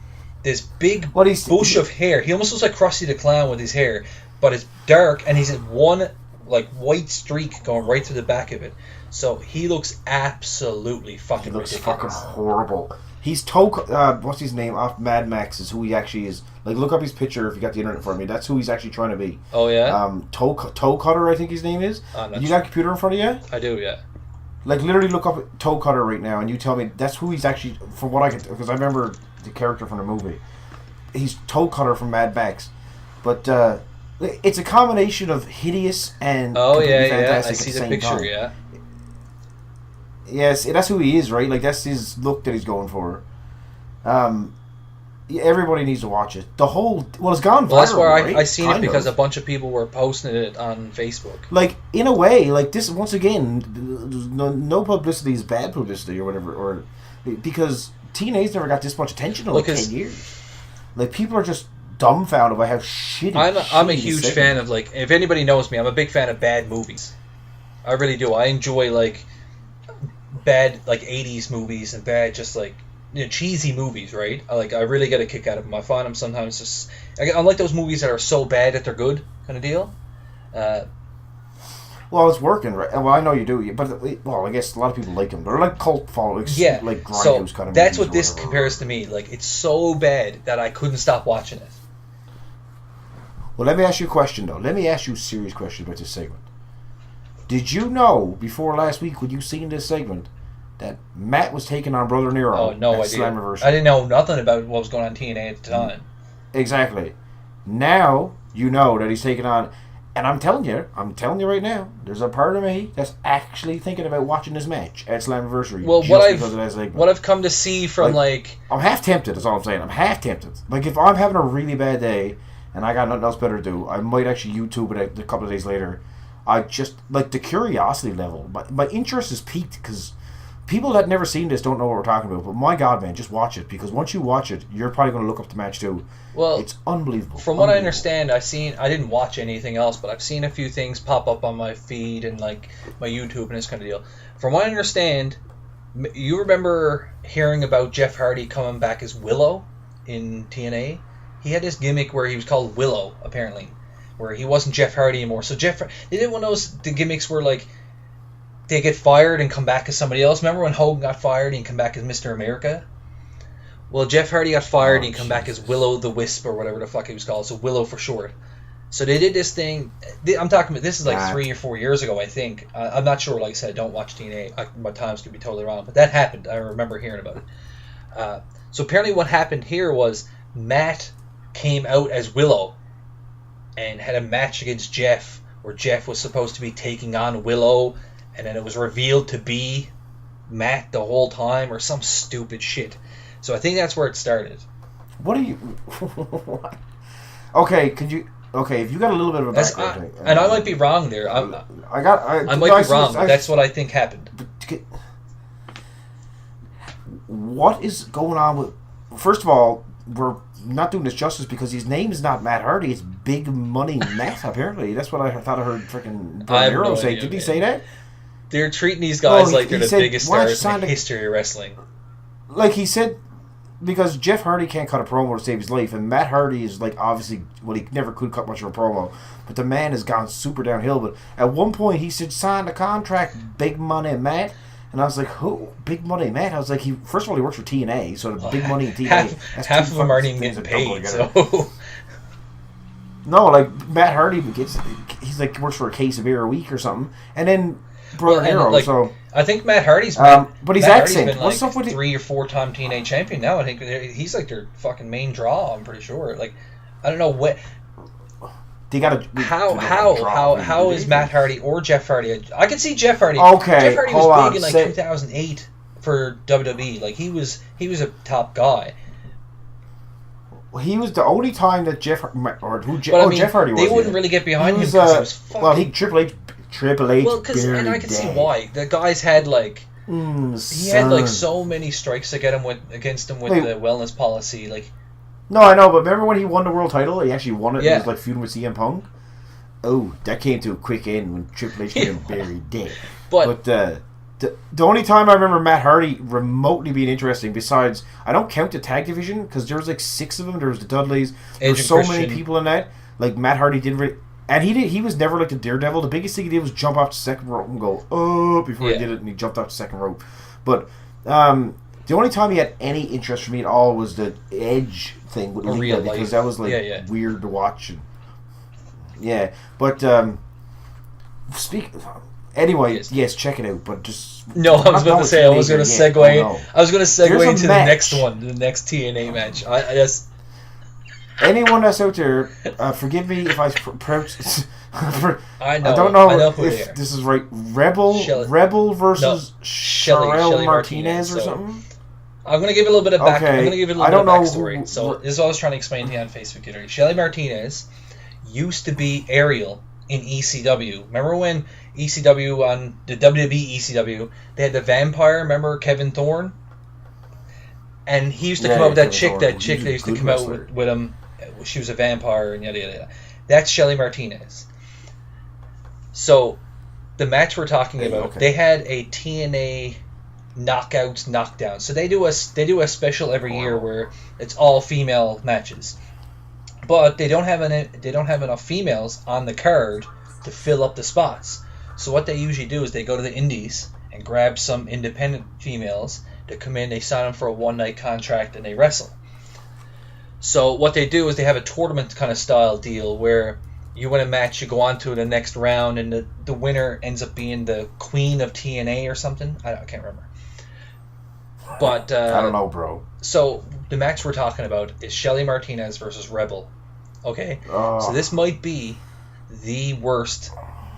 this big bush of hair. He almost looks like Krusty the Clown with his hair, but it's dark and he's in one like white streak going right through the back of it. So he looks absolutely fucking ridiculous. Fucking horrible. He's what's his name off Mad Max is who he actually is. Like look up his picture if you got the internet for me. That's who he's actually trying to be. Oh yeah. Toe Cutter, I think his name is. You got a computer in front of you? I do, yeah. Like literally look up Toe Cutter right now, and you tell me that's who he's actually. From what I can, because I remember the character from the movie. He's Toe Cutter from Mad Max, but it's a combination of hideous and fantastic I see at the the same picture, time. yeah. Yes, that's who he is, right? Like that's his look that he's going for. Everybody needs to watch it. It's gone viral. Well, that's where right? I seen it because a bunch of people were posting it on Facebook. Like in a way, like this once again, no publicity is bad publicity or whatever, or because TNA's never got this much attention in like 10 years. Like people are just dumbfounded by how shitty. I'm a huge fan of like if anybody knows me, I'm a big fan of bad movies. I really do. I enjoy like bad like 80s movies and bad just like cheesy movies, right? I really get a kick out of them. I find them sometimes just I like those movies that are so bad that they're good kind of deal. Well, it's working, right? Well, I know you do, but I guess a lot of people like them. They're like cult followers, like so kind of. That's what this compares to me. Like it's so bad that I couldn't stop watching it. Well, let me ask you a question though. Let me ask you a serious question about this segment. Did you know before last week when you seen this segment that Matt was taking on Brother Nero? Oh no, I didn't know nothing about what was going on in TNA at the time. Exactly. Now you know that he's taking on, and I'm telling you right now, there's a part of me that's actually thinking about watching this match at Slammiversary. Well, what I've come to see from like I'm half tempted. That's all I'm saying. I'm half tempted. Like if I'm having a really bad day and I got nothing else better to do, I might actually YouTube it a couple of days later. I just like the curiosity level. My interest is peaked because people that never seen this don't know what we're talking about. But my God, man, just watch it because once you watch it, you're probably going to look up the match too. Well, it's unbelievable. From what I understand, I didn't watch anything else, but I've seen a few things pop up on my feed and like my YouTube and this kind of deal. From what I understand, you remember hearing about Jeff Hardy coming back as Willow in TNA? He had this gimmick where he was called Willow, apparently, where he wasn't Jeff Hardy anymore. So they did one of the gimmicks where like they get fired and come back as somebody else. Remember when Hogan got fired and he come back as Mr. America? Well, Jeff Hardy got fired and he come back as Willow the Wisp or whatever the fuck he was called. So Willow for short. So they did this thing. I'm talking about this is like 3 or 4 years ago, I think. I'm not sure. Like I said, I don't watch TNA. My times could be totally wrong, but that happened. I remember hearing about it. So apparently, what happened here was Matt came out as Willow and had a match against Jeff, where Jeff was supposed to be taking on Willow, and then it was revealed to be Matt the whole time, or some stupid shit. So I think that's where it started. What are you? Okay, if you got a little bit of a background, and I might be wrong there. I might be wrong, but that's what I think happened. What is going on with? First of all, we're not doing this justice because his name is not Matt Hardy. It's Big Money Matt. Apparently, that's what I thought I heard. Freaking Hero say. Did he say that? They're treating these guys like they're the biggest stars in the history of wrestling. Like he said, because Jeff Hardy can't cut a promo to save his life, and Matt Hardy is like obviously, well, he never could cut much of a promo, but the man has gone super downhill. But at one point, he said, "Sign the contract, Big Money Matt." And I was like, who? Big Money Matt? I was like, first of all, he works for TNA, so the Big Money TNA. Half of them aren't even getting paid, so... No, like, Matt Hardy he's like, works for a case of beer a week or something. And then brother hero. Like, so I think Matt Hardy's but he's Matt Hardy's accent. been like What's up with 3 or 4 time TNA champion now. I think he's like their fucking main draw. I'm pretty sure. Like, I don't know what. They gotta. How is Matt Hardy or Jeff Hardy? I can see Jeff Hardy. Okay, Jeff Hardy hold was on, big in like 2008 for WWE. Like he was a top guy. He was the only time that Jeff Hardy was. They wouldn't really get behind him because he was fucking. Well, Triple H. Well, and I can see why. The guys had like he had like so many strikes against him with the wellness policy. Like, no, I know, but remember when he won the world title? He actually won it. Yeah. He was like feuding with CM Punk. Oh, that came to a quick end when Triple H got him buried dead. But the only time I remember Matt Hardy remotely being interesting, besides, I don't count the tag division because there was like 6 of them. There was the Dudleys. There were so many people in that. Like Matt Hardy didn't really, and he was never like the Daredevil. The biggest thing he did was jump off the second rope and go before he did it, and he jumped off the second rope. But the only time he had any interest for me at all was the Edge thing with Lita, because that was like weird to watch. But anyway, yes, check it out. But just no, I was about to say I was going to segue. I was going to segue into the next one, the next TNA match. I just anyone that's out there, forgive me if I pronounce. I know. I don't know, who if this is right. Rebel versus Shelly Martinez or something. I'm going to give it a little bit of back. I'm going to give it a little bit of backstory. So this is what I was trying to explain to you on Facebook today. Shelly Martinez used to be Ariel in ECW. Remember when ECW on the WWE ECW, they had the vampire, remember Kevin Thorne? And he used to come out with that chick that used to come out with him. She was a vampire and yada yada yada. That's Shelly Martinez. So the match we're talking about, they had a TNA knockouts knockdown. So they do a special every year where it's all female matches. But they don't have enough females on the card to fill up the spots. So what they usually do is they go to the indies and grab some independent females to come in. They sign them for a one-night contract and they wrestle. So what they do is they have a tournament kind of style deal where you win a match, you go on to the next round, and the winner ends up being the Queen of TNA or something. I can't remember. But I don't know, bro. So the match we're talking about is Shelly Martinez versus Rebel. Okay? So this might be the worst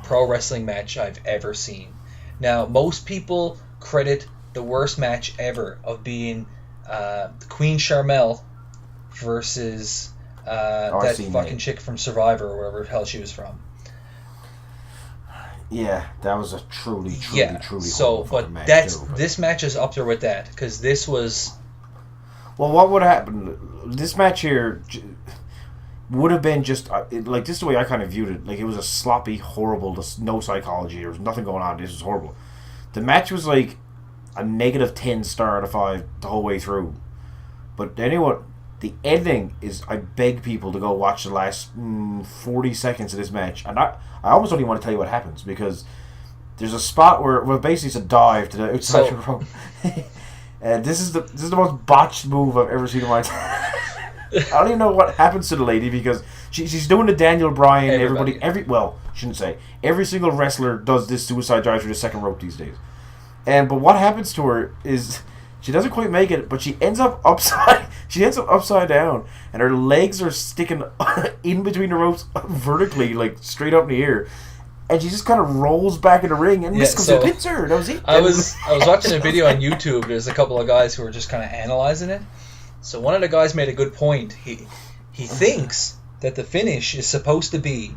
pro wrestling match I've ever seen. Now, most people credit the worst match ever of being Queen Sharmell versus that fucking chick from Survivor or wherever the hell she was from. Yeah, that was a truly so, but match. This match is up there with that because this was. Well, what would happen? This match here would have been just like this is the way I kind of viewed it. Like it was a sloppy, horrible, no psychology. There was nothing going on. This was horrible. The match was like a -10 star out of 5 the whole way through. But anyway, the ending is. I beg people to go watch the last 40 seconds of this match, and I almost don't even want to tell you what happens because there's a spot where basically it's a dive to the outside the rope. And this is the most botched move I've ever seen in my time. I don't even know what happens to the lady because she's doing the Daniel Bryan. Shouldn't say every single wrestler does this suicide dive through the second rope these days. But what happens to her is she doesn't quite make it, but she ends up upside. She ends up upside down, and her legs are sticking in between the ropes vertically, like straight up in the air. And she just kind of rolls back in the ring, and this comes and pins her. That was it. I was watching a video on YouTube. There's a couple of guys who were just kind of analyzing it. So one of the guys made a good point. He thinks that the finish is supposed to be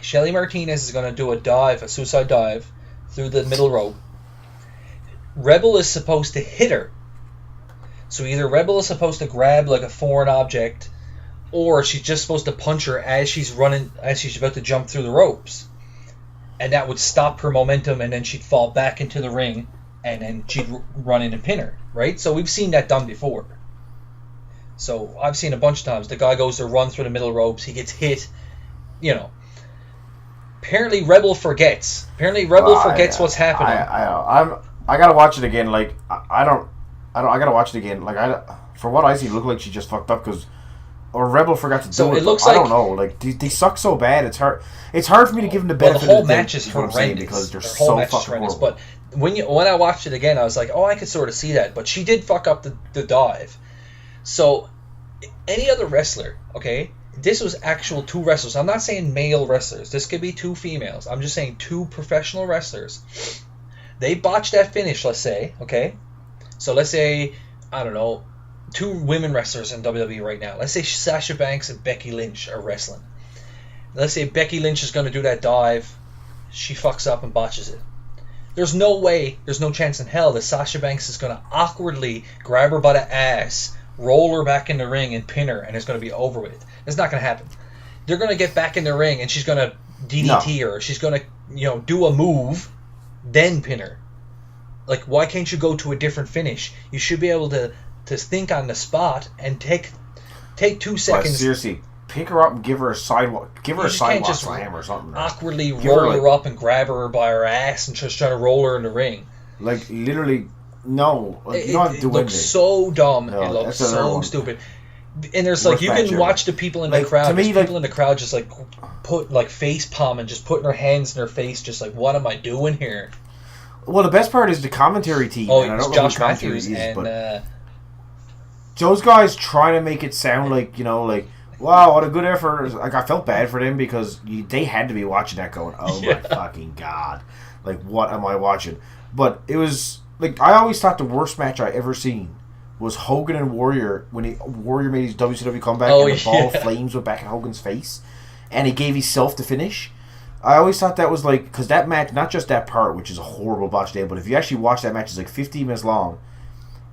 Shelly Martinez is going to do a suicide dive through the middle rope. Rebel is supposed to hit her. So either Rebel is supposed to grab like a foreign object, or she's just supposed to punch her as she's about to jump through the ropes. And that would stop her momentum, and then she'd fall back into the ring, and then she'd run in and pin her, right? So we've seen that done before. So I've seen a bunch of times. The guy goes to run through the middle ropes, he gets hit, Apparently Rebel forgets. What's happening. I gotta watch it again. Like I gotta watch it again. Like for what I see, it looked like she just fucked up because or Rebel forgot to do So it. it looks I like- don't know. Like they suck so bad. It's hard. It's hard for me to give them the Well, benefit. the whole of the doubt, match is what I'm saying, horrendous. because they're Their whole so match is fucking horrendous. horrible. But when I watched it again, I was like, oh, I could sort of see that. But she did fuck up the dive. So any other wrestler, okay? This was actual two wrestlers. I'm not saying male wrestlers. This could be two females. I'm just saying two professional wrestlers. They botched that finish, let's say, okay? So let's say, I don't know, two women wrestlers in WWE right now. Let's say Sasha Banks and Becky Lynch are wrestling. Let's say Becky Lynch is going to do that dive. She fucks up and botches it. There's no way, there's no chance in hell that Sasha Banks is going to awkwardly grab her by the ass, roll her back in the ring and pin her, and it's going to be over with. It's not going to happen. They're going to get back in the ring and she's going to DDT her. She's going to, do a move, then pin her. Like, why can't you go to a different finish? You should be able to think on the spot and take 2 seconds. But seriously, pick her up and give her a sidewalk. Give her You a just can't sidewalk just slam or something. awkwardly Give roll her, her up and grab her by her ass and just try to roll her in the ring. Like, literally, no. Like, It, you don't have to it do looks anything. so dumb. No, it looks that's another so one. stupid. And there's like, Worst you match can ever. watch the people in the Like, crowd. to me, There's like- people in the crowd just like put like face palm and just putting their hands in their face, just like, what am I doing here? Well, the best part is the commentary team. Oh, and I it's don't know who Josh commentary Matthews is, and but those guys trying to make it sound like, like, wow, what a good effort. Like, I felt bad for them because they had to be watching that going, oh my fucking God. Like, what am I watching? But it was, like, I always thought the worst match I ever seen was Hogan and Warrior when Warrior made his WCW comeback and the ball of flames went back in Hogan's face and he gave himself the finish. I always thought that was like, because that match, not just that part, which is a horrible botch day, but if you actually watch that match, it's like 15 minutes long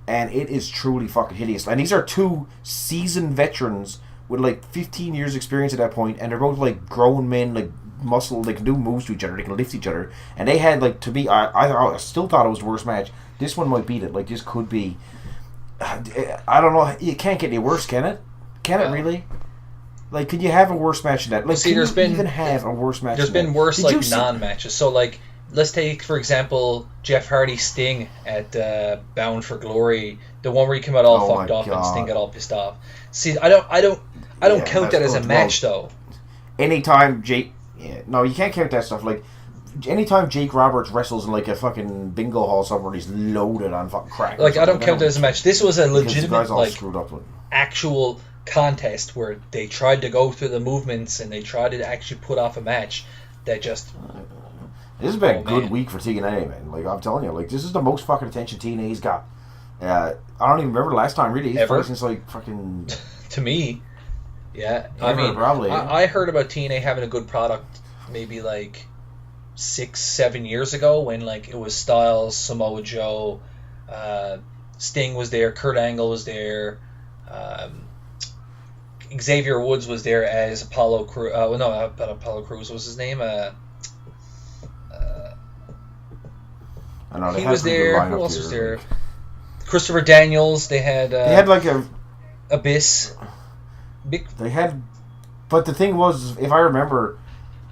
and it is truly fucking hideous. And these are two seasoned veterans with like 15 years experience at that point, and they're both like grown men, like muscle, they can do moves to each other, they can lift each other, and they had, like, to me, I still thought it was the worst match. This one might beat it. Like, this could be, I don't know, you can't get any worse, can it? Can it really? Like, could you have a worse match than that? Like, see, can there's you been even have a worse match there's than been that? worse, Did like, you see- non-matches. So, like, let's take, for example, Jeff Hardy Sting at Bound for Glory, the one where he came out all Oh fucked my up and God. Sting got all pissed off. See, I don't Yeah, count that that's as a good. match, though. Anytime Jake... Yeah, no, you can't count that stuff. Like, anytime Jake Roberts wrestles in, like, a fucking bingo hall somewhere, he's loaded on fucking crack. Like, I don't count that as a match. This was a because the legitimate, guy's all like, screwed up with. actual contest where they tried to go through the movements and they tried to actually put off a match that just... This has been a Oh, good man. week for TNA, man. Like, I'm telling you, like, this is the most fucking attention TNA's got. I don't even remember the last time, really. It's Ever? probably since, like, fucking... To me, yeah. I Ever, mean, probably. I heard about TNA having a good product maybe like 6-7 years ago when, like, it was Styles, Samoa Joe, Sting was there, Kurt Angle was there, Xavier Woods was there as Apollo Crews. No, not Apollo Crews. What was his name? I know, they He had was a pretty good there. lineup Who else here, was there? like- Christopher Daniels. They had. They had, like, a... Abyss. Big. They had... But the thing was, if I remember,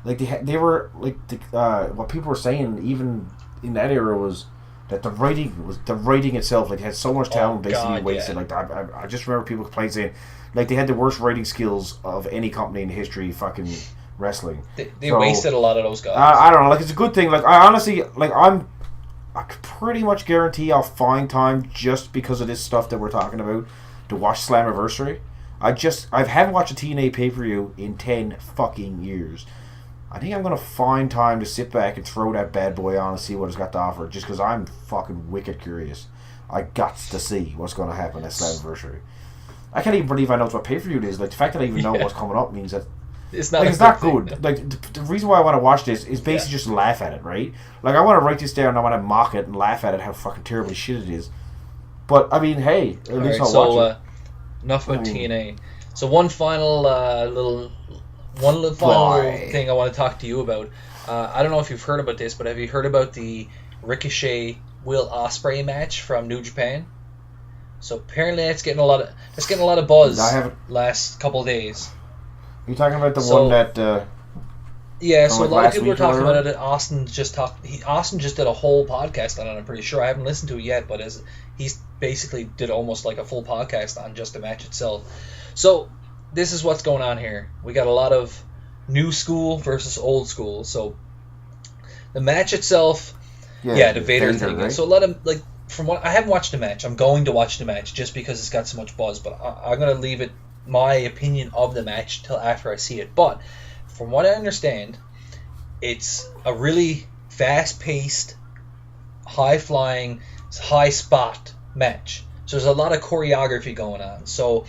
like, they were, like, what people were saying, even in that era, was that the writing itself, like, had so much talent basically God, wasted. yeah. Like, I just remember people complaining, saying, like, they had the worst writing skills of any company in history fucking wrestling. They So, wasted a lot of those guys. I don't know, like, it's a good thing. Like, I honestly, like, I could pretty much guarantee I'll find time just because of this stuff that we're talking about to watch Slammiversary. I haven't watched a TNA pay-per-view in 10 fucking years. I think I'm going to find time to sit back and throw that bad boy on and see what it's got to offer, just because I'm fucking wicked curious. I got to see what's going to happen at Slammiversary. I can't even believe I know what pay-per-view it is. Like, the fact that I even know what's coming up means that it's not. like, a it's not thing. good. Like, the reason why I want to watch this is basically just to laugh at it, right? Like, I want to write this down and I want to mock it and laugh at it, how fucking terribly shit it is. But, I mean, hey, at least I'll watch it. Enough about I mean- TNA. So one final little thing I want to talk to you about. I don't know if you've heard about this, but have you heard about the Ricochet Will Ospreay match from New Japan? So apparently that's getting a lot of buzz. I haven't. Last couple of days. You talking about the So- one that? Yeah, From, so like, a lot of last people were week or talking whatever? about it. Austin just did a whole podcast on it. I'm pretty sure. I haven't listened to it yet, but he's basically did almost like a full podcast on just the match itself. So this is what's going on here. We got a lot of new school versus old school. So the match itself, the Vader thing. Right? So a lot of like from what I haven't watched the match. I'm going to watch the match just because it's got so much buzz. But I'm gonna leave it my opinion of the match till after I see it. But from what I understand, it's a really fast-paced, high-flying, high-spot match. So there's a lot of choreography going on. So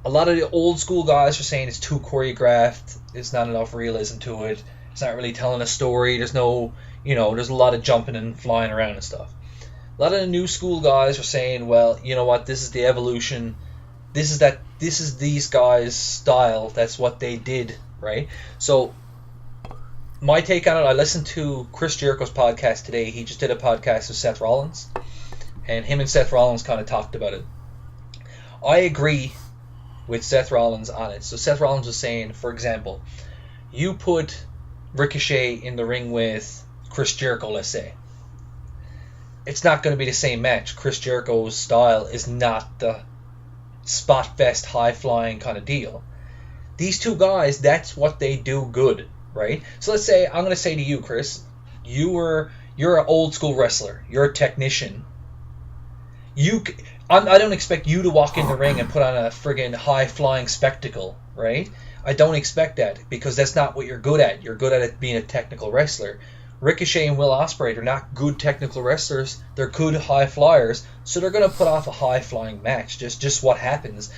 a lot of the old school guys are saying it's too choreographed. There's not enough realism to it. It's not really telling a story. There's no, there's a lot of jumping and flying around and stuff. A lot of the new school guys are saying, well, you know what? This is the evolution. This is these guys' style. That's what they did, right? So my take on it, I listened to Chris Jericho's podcast today. He just did a podcast with Seth Rollins, and him and Seth Rollins kind of talked about it. I agree with Seth Rollins on it. So Seth Rollins was saying, for example, you put Ricochet in the ring with Chris Jericho, let's say. It's not going to be the same match. Chris Jericho's style is not the spot fest, high-flying kind of deal. These two guys, that's what they do good, right? So let's say, I'm going to say to you, Chris, you're an old-school wrestler. You're a technician. I don't expect you to walk in the ring and put on a friggin' high-flying spectacle, right? I don't expect that because that's not what you're good at. You're good at it being a technical wrestler. Ricochet and Will Ospreay are not good technical wrestlers. They're good high flyers, so they're going to put off a high-flying match. Just what happens.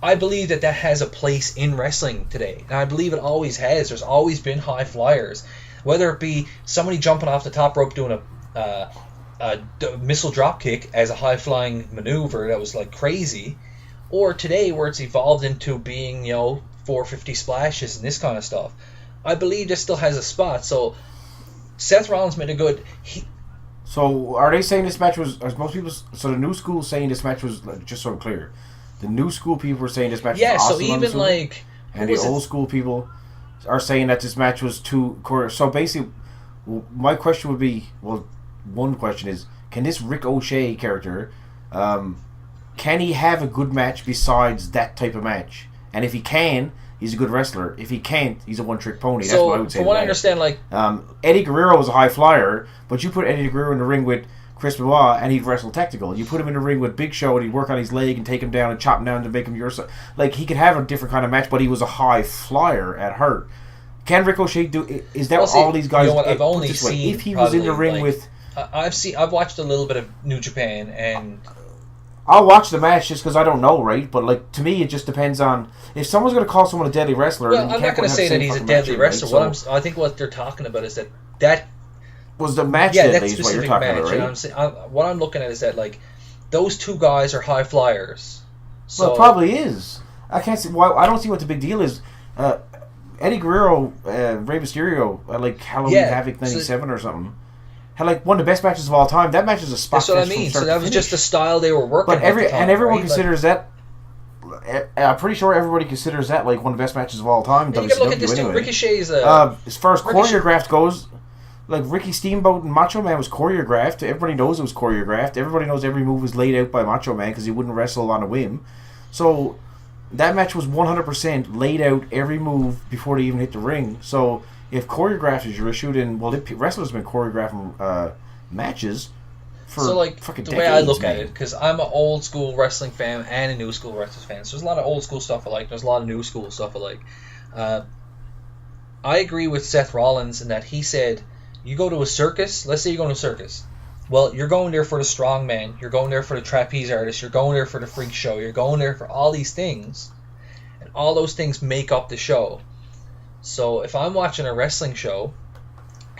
I believe that has a place in wrestling today, and I believe it always has. There's always been high flyers, whether it be somebody jumping off the top rope doing a missile drop kick as a high-flying maneuver that was like crazy, or today where it's evolved into being 450 splashes and this kind of stuff. I believe this still has a spot. So Seth Rollins made a good. So are they saying this match was? As most people, so the new school saying this match was, just so I'm clear, the new school people were saying this match was awesome. Yeah, so even like, and the old school people are saying that this match was too. So basically, my question would be, one question is, can this Rick O'Shea character, can he have a good match besides that type of match? And if he can, he's a good wrestler. If he can't, he's a one-trick pony. That's what I would say. From what I understand, Eddie Guerrero was a high flyer, but you put Eddie Guerrero in the ring with Chris Benoit, and he'd wrestle technical. You put him in the ring with Big Show, and he'd work on his leg and take him down and chop him down to make him your. Like, he could have a different kind of match, but he was a high flyer at heart. Can Ricochet do? Is that all these guys? You know what? I've only seen. If he was in the ring with. I've watched a little bit of New Japan, and I'll watch the match just because I don't know, right? But to me, it just depends on if someone's going to call someone a deadly wrestler. Well, I'm not going to say that he's a deadly wrestler. Right? I think what they're talking about is that was the match. Yeah, that specific what you're talking match. About, right? What I'm looking at is that those two guys are high flyers. So well, it probably is. I can't see why. I don't see what the big deal is. Eddie Guerrero, Rey Mysterio, Halloween Havoc '97 or something. Had one of the best matches of all time. That match is a spot. That's what I mean. So that was just the style they were working. But everyone considers that. I'm pretty sure everybody considers that one of the best matches of all time. You gotta look at this too. Ricochet's as far as choreographed goes, Ricky Steamboat and Macho Man was choreographed. Everybody knows it was choreographed. Everybody knows every move was laid out by Macho Man because he wouldn't wrestle on a whim. So that match was 100% laid out every move before they even hit the ring. So if choreographed is your issue, then wrestlers have been choreographing matches for fucking decades. The way I look at it, because I'm an old school wrestling fan and a new school wrestling fan, so there's a lot of old school stuff I like. There's a lot of new school stuff I like. I agree with Seth Rollins in that he said, you go to a circus. Let's say you go to a circus. Well, you're going there for the strong man. You're going there for the trapeze artist. You're going there for the freak show. You're going there for all these things, and all those things make up the show. So if I'm watching a wrestling show,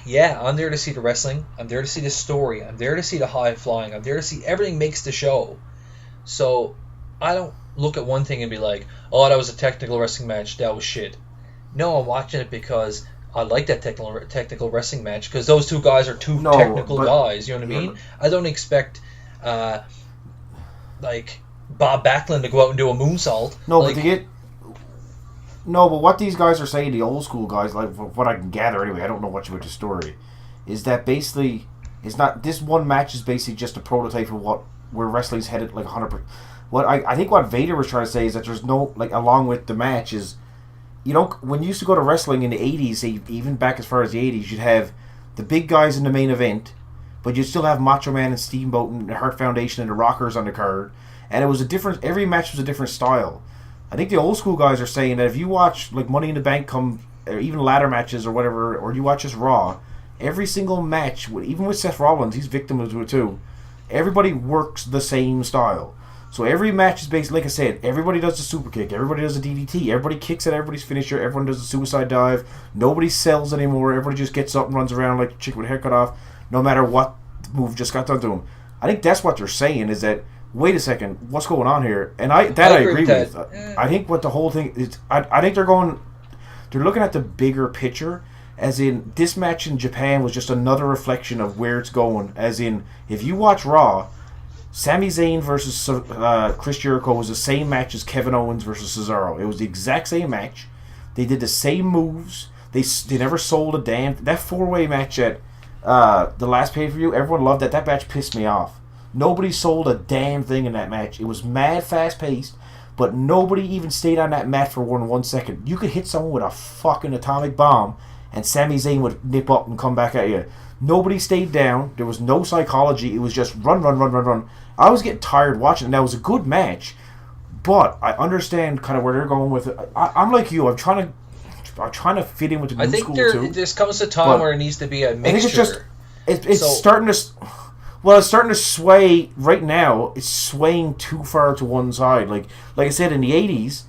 I'm there to see the wrestling. I'm there to see the story. I'm there to see the high flying. I'm there to see everything makes the show. So I don't look at one thing and be like, oh, that was a technical wrestling match. That was shit. No, I'm watching it because I like that technical wrestling match because those two guys are technical guys. You know what I mean? I don't expect Bob Backlund to go out and do a moonsault. No, but what these guys are saying, the old school guys, what I can gather anyway, I don't know much about the story, is that basically, it's not, this one match is basically just a prototype of where wrestling's headed, 100%. I think what Vader was trying to say is that there's no, like, along with the match is, when you used to go to wrestling in the 80s, even back as far as the 80s, you'd have the big guys in the main event, but you'd still have Macho Man and Steamboat and the Hart Foundation and the Rockers on the card, and it was every match was a different style. I think the old school guys are saying that if you watch, like, Money in the Bank or even ladder matches or whatever, or you watch just Raw, every single match, even with Seth Rollins, he's victim to it too, everybody works the same style. So every match is based, like I said, everybody does the super kick, everybody does a DDT, everybody kicks at everybody's finisher, everyone does a suicide dive, nobody sells anymore, everybody just gets up and runs around like a chick with a hair cut off, no matter what move just got done to them. I think that's what they're saying, is that, wait a second, what's going on here? And I agree with. I think what the whole thing is, I think they're looking at the bigger picture, as in, this match in Japan was just another reflection of where it's going, as in, if you watch Raw, Sami Zayn versus Chris Jericho was the same match as Kevin Owens versus Cesaro. It was the exact same match. They did the same moves. They never sold a damn. That 4-way match at the last pay-per-view, everyone loved that. That match pissed me off. Nobody sold a damn thing in that match. It was mad fast-paced, but nobody even stayed on that mat for more than 1 second. You could hit someone with a fucking atomic bomb, and Sami Zayn would nip up and come back at you. Nobody stayed down. There was no psychology. It was just run. I was getting tired watching it. That was a good match, but I understand kind of where they're going with it. I'm like you. I'm trying to fit in with the new school too. I think there comes a time where it needs to be a mixture. I think it's starting to. Well, it's starting to sway right now. It's swaying too far to one side. Like I said, in the 80s,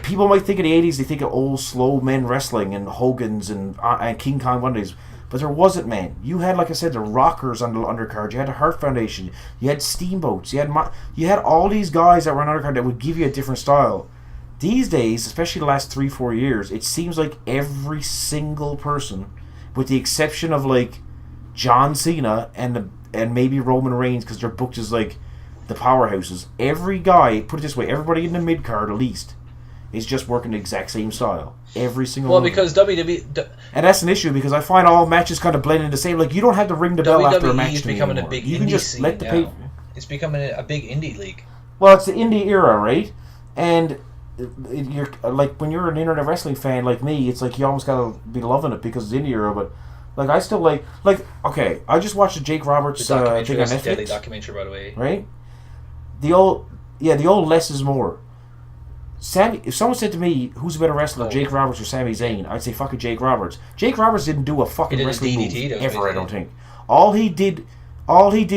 people might think in the 80s they think of old slow men wrestling and Hogan's and King Kong Mondays. But there wasn't, man. You had, like I said, the Rockers on the undercard. You had the Hart Foundation. You had Steamboats. You had all these guys that were on undercard that would give you a different style. These days, especially the last 3-4 years, it seems like every single person, with the exception of like John Cena and maybe Roman Reigns, because they're booked as like the powerhouses. Every guy, put it this way, everybody in the mid card at least, is just working the exact same style. Every single one. Well, because WWE... And that's an issue, because I find all matches kind of blend in the same. Like, you don't have to ring the bell after a match is becoming anymore. A big you indie can just scene let the now. It's becoming a big indie league. Well, it's the indie era, right? And you're like, when you're an internet wrestling fan like me, it's like you almost gotta be loving it because it's indie era. But like, I still like okay, I just watched the Jake Roberts thing on Netflix. Deadly documentary, by the way. Right? The old less is more. If someone said to me, who's a better wrestler, Jake Roberts or Sami Zayn, I'd say fucking Jake Roberts. Jake Roberts didn't do a fucking wrestling move ever, I don't think. All he did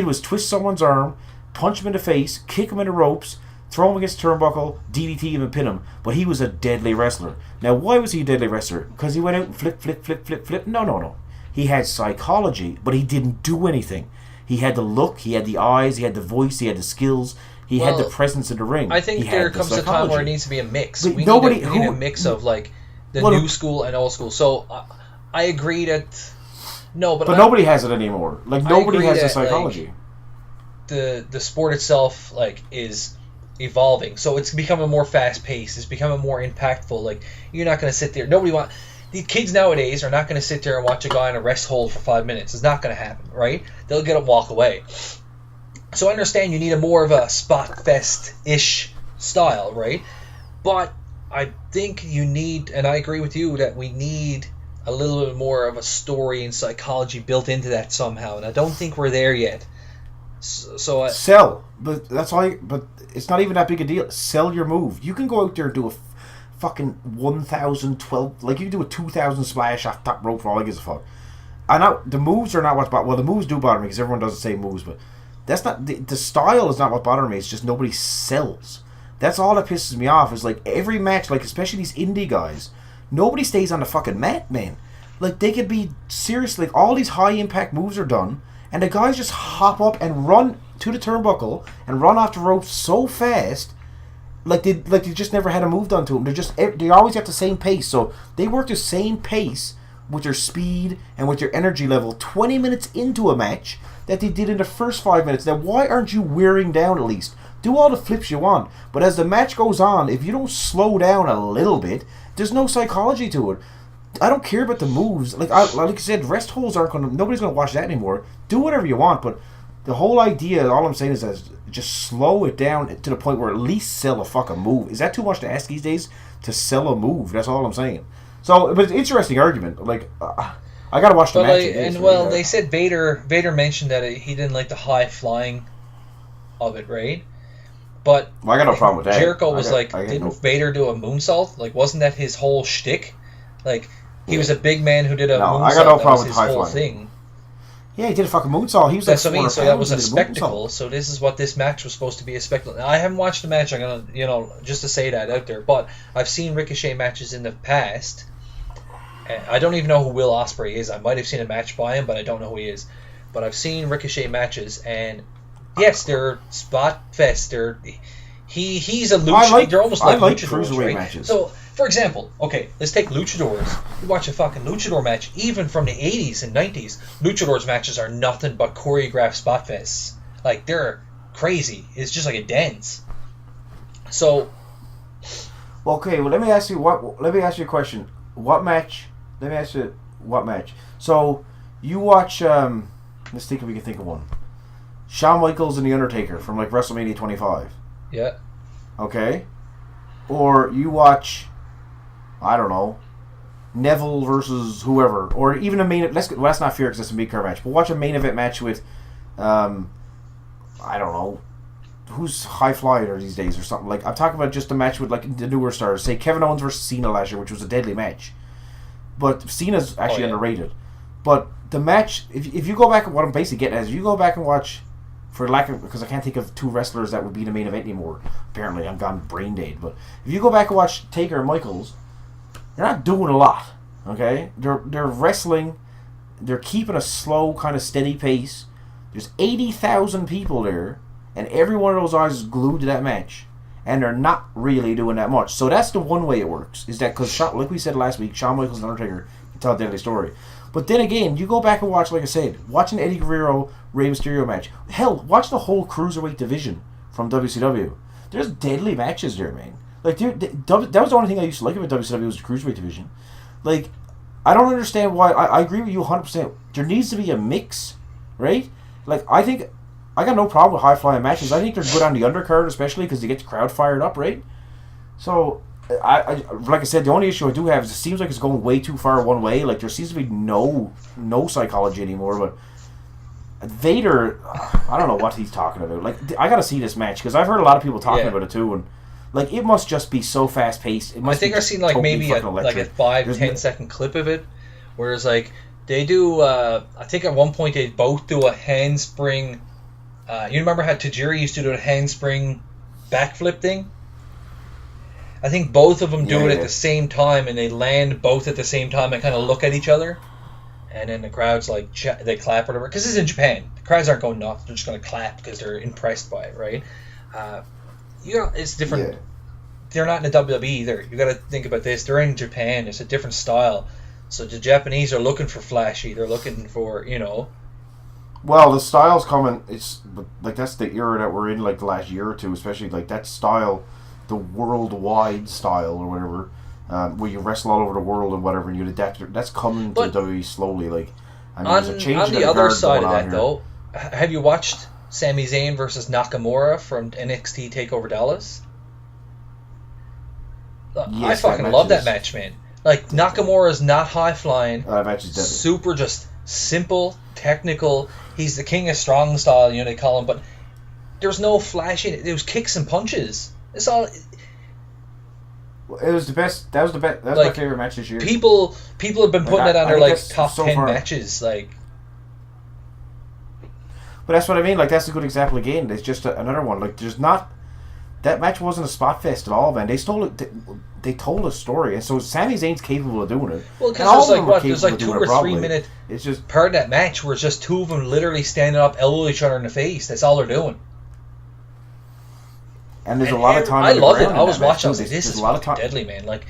was twist someone's arm, punch him in the face, kick him in the ropes, throw him against the turnbuckle, DDT him and pin him. But he was a deadly wrestler. Now, why was he a deadly wrestler? Because he went out and flip. No. He had psychology, but he didn't do anything. He had the look, he had the eyes, he had the voice, he had the skills. He had the presence in the ring. I think there comes a time where it needs to be a mix. But we need a mix of like the new school and old school. So I agree that but nobody has it anymore. Like nobody has the psychology. Like, the sport itself like is evolving, so it's becoming more fast paced. It's becoming more impactful. Like you're not going to sit there. The kids nowadays are not going to sit there and watch a guy in a rest hold for 5 minutes. It's not going to happen, right? They'll get up and walk away. So I understand you need a more of a spot fest-ish style, right? But I think you need, and I agree with you, that we need a little bit more of a story and psychology built into that somehow, and I don't think we're there yet. Sell, but that's all. But it's not even that big a deal. Sell your move. You can go out there and do a fucking 1,012, like you can do a 2,000 splash off top rope for all I gives a fuck. I know the moves are not what's well, the moves do bother me because everyone does the same moves, but. That's not the style is not what bothers me. It's just nobody sells. That's all that pisses me off. Is like every match, like especially these indie guys, nobody stays on the fucking mat, man. Like they could be seriously. Like, all these high impact moves are done, and the guys just hop up and run to the turnbuckle and run off the ropes so fast, like they just never had a move done to them. They always got the same pace. So they work the same pace with their speed and with their energy level 20 minutes into a match that they did in the first 5 minutes. Now, why aren't you wearing down at least? Do all the flips you want. But as the match goes on, if you don't slow down a little bit, there's no psychology to it. I don't care about the moves. Like I said, rest holds aren't going to... Nobody's going to watch that anymore. Do whatever you want, but the whole idea, all I'm saying is that just slow it down to the point where at least sell a fucking move. Is that too much to ask these days? To sell a move? That's all I'm saying. So, but it's an interesting argument. Like, I gotta watch the match. They said Vader mentioned that he didn't like the high flying of it, right? But I got no problem with that. Jericho was didn't Vader do a moonsault? Like, wasn't that his whole shtick? Like, he was a big man who did a moonsault. I got no problem with his high whole flying. thing. Yeah, he did a fucking moonsault. He was That's like what I mean. So 400 that was a pounds, spectacle. So this is what this match was supposed to be, a spectacle. Now, I haven't watched the match. I'm gonna, just to say that out there. But I've seen Ricochet matches in the past. And I don't even know who Will Ospreay is. I might have seen a match by him, but I don't know who he is. But I've seen Ricochet matches, and yes, they're spot fest. He's a luchador. They're almost like luchadors, right? Matches. So, for example, okay, let's take luchadors. You watch a fucking luchador match, even from the 80s and 90s. Luchadors matches are nothing but choreographed spot fests. Like, they're crazy. It's just like a dance. So, okay, well, let me ask you a question. What match? Let me ask you what match. So, you watch. Let's think if we can think of one. Shawn Michaels and The Undertaker from like WrestleMania 25. Yeah. Okay. Or you watch, I don't know, Neville versus whoever, or even a main. That's not fair because it's a mid-card match. But watch a main event match with, I don't know, who's high flyer these days or something. Like, I'm talking about just a match with like the newer stars. Say Kevin Owens versus Cena last year, which was a deadly match. But Cena's actually underrated. But the match, if you go back, what I'm basically getting at is, if you go back and watch, because I can't think of two wrestlers that would be the main event anymore. Apparently, I'm gone brain dead. But if you go back and watch Taker and Michaels, they're not doing a lot. Okay, they're wrestling. They're keeping a slow, kind of steady pace. There's 80,000 people there, and every one of those eyes is glued to that match, and they're not really doing that much. So that's the one way it works. Is that because, like we said last week, Shawn Michaels and Undertaker can tell a deadly story. But then again, you go back and watch, like I said, watching Eddie Guerrero, Rey Mysterio match. Hell, watch the whole Cruiserweight division from WCW. There's deadly matches there, man. Like, that was the only thing I used to like about WCW was the Cruiserweight division. Like, I don't understand why. I agree with you 100%. There needs to be a mix, right? Like, I think, I got no problem with high-flying matches. I think they're good on the undercard, especially because they get the crowd fired up, right? So, I like I said, the only issue I do have is it seems like it's going way too far one way. Like, there seems to be no psychology anymore. But Vader, I don't know what he's talking about. Like, I got to see this match because I've heard a lot of people talking about it too, and like, it must just be so fast paced. I think I've seen like totally maybe a 5-10 second clip of it, whereas like they do. I think at one point they both do a handspring. You remember how Tajiri used to do a handspring backflip thing? I think both of them do it at the same time, and they land both at the same time and kind of look at each other. And then the crowd's like, they clap or whatever. Because this is in Japan. The crowds aren't going nuts. They're just going to clap because they're impressed by it, right? It's different. Yeah. They're not in the WWE either. You got to think about this. They're in Japan. It's a different style. So the Japanese are looking for flashy. They're looking for, Well, the style's coming. It's like that's the era that we're in, like the last year or two, especially like that style, the worldwide style or whatever, where you wrestle all over the world and whatever, and you adapt. That's coming to the WWE slowly. Like, I mean, there's a change on the other side of that, though, have you watched Sami Zayn versus Nakamura from NXT TakeOver Dallas? Yes, I fucking love that match, man. Like, Nakamura is not high flying. That match is deadly. Super, just simple, technical. He's the king of strong style, they call him. But there's no flashing. There was kicks and punches. It's all. It was the best. That was the best. That was my favorite match this year. People have been putting that on their top 10 matches, like. But that's what I mean. Like, that's a good example again. It's just another one. Like, there's not. That match wasn't a spot fest at all, man. They told a story, and so Sami Zayn's capable of doing it. Well, because there's like 2 or 3 minute. It's just part of that match where it's just two of them literally standing up, elbowing each other in the face. That's all they're doing. And there's a lot of time. I love it. I was watching. I was like, this is fucking deadly, man. Like,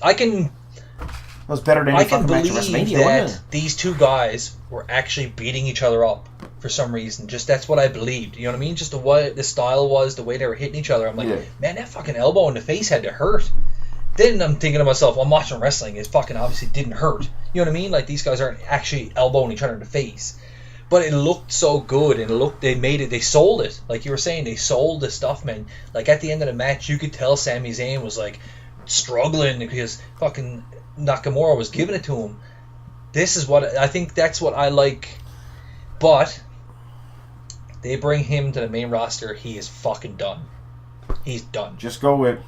I can. It was better than any fucking match at WrestleMania, that these two guys were actually beating each other up for some reason. Just that's what I believed. You know what I mean? Just the way the style was, the way they were hitting each other. I'm like, man, that fucking elbow in the face had to hurt. Then I'm thinking to myself, I'm watching wrestling. It fucking obviously didn't hurt. You know what I mean? Like, these guys aren't actually elbowing each other in the face. But it looked so good, and they sold it. Like you were saying, they sold the stuff, man. Like at the end of the match, you could tell Sami Zayn was like struggling because fucking Nakamura was giving it to him. This is what I think. That's what I like. But they bring him to the main roster. He is fucking done. He's done. Just go with,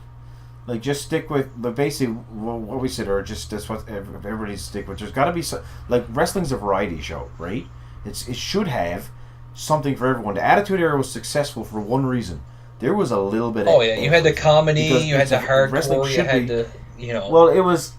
like, just stick with, but basically what we said, or just that's what everybody stick with. There's got to be some, like, wrestling's a variety show, right? It should have something for everyone. The Attitude Era was successful for one reason. There was a little bit. Oh yeah, you had the comedy, you had the hardcore, you had the, Well, it was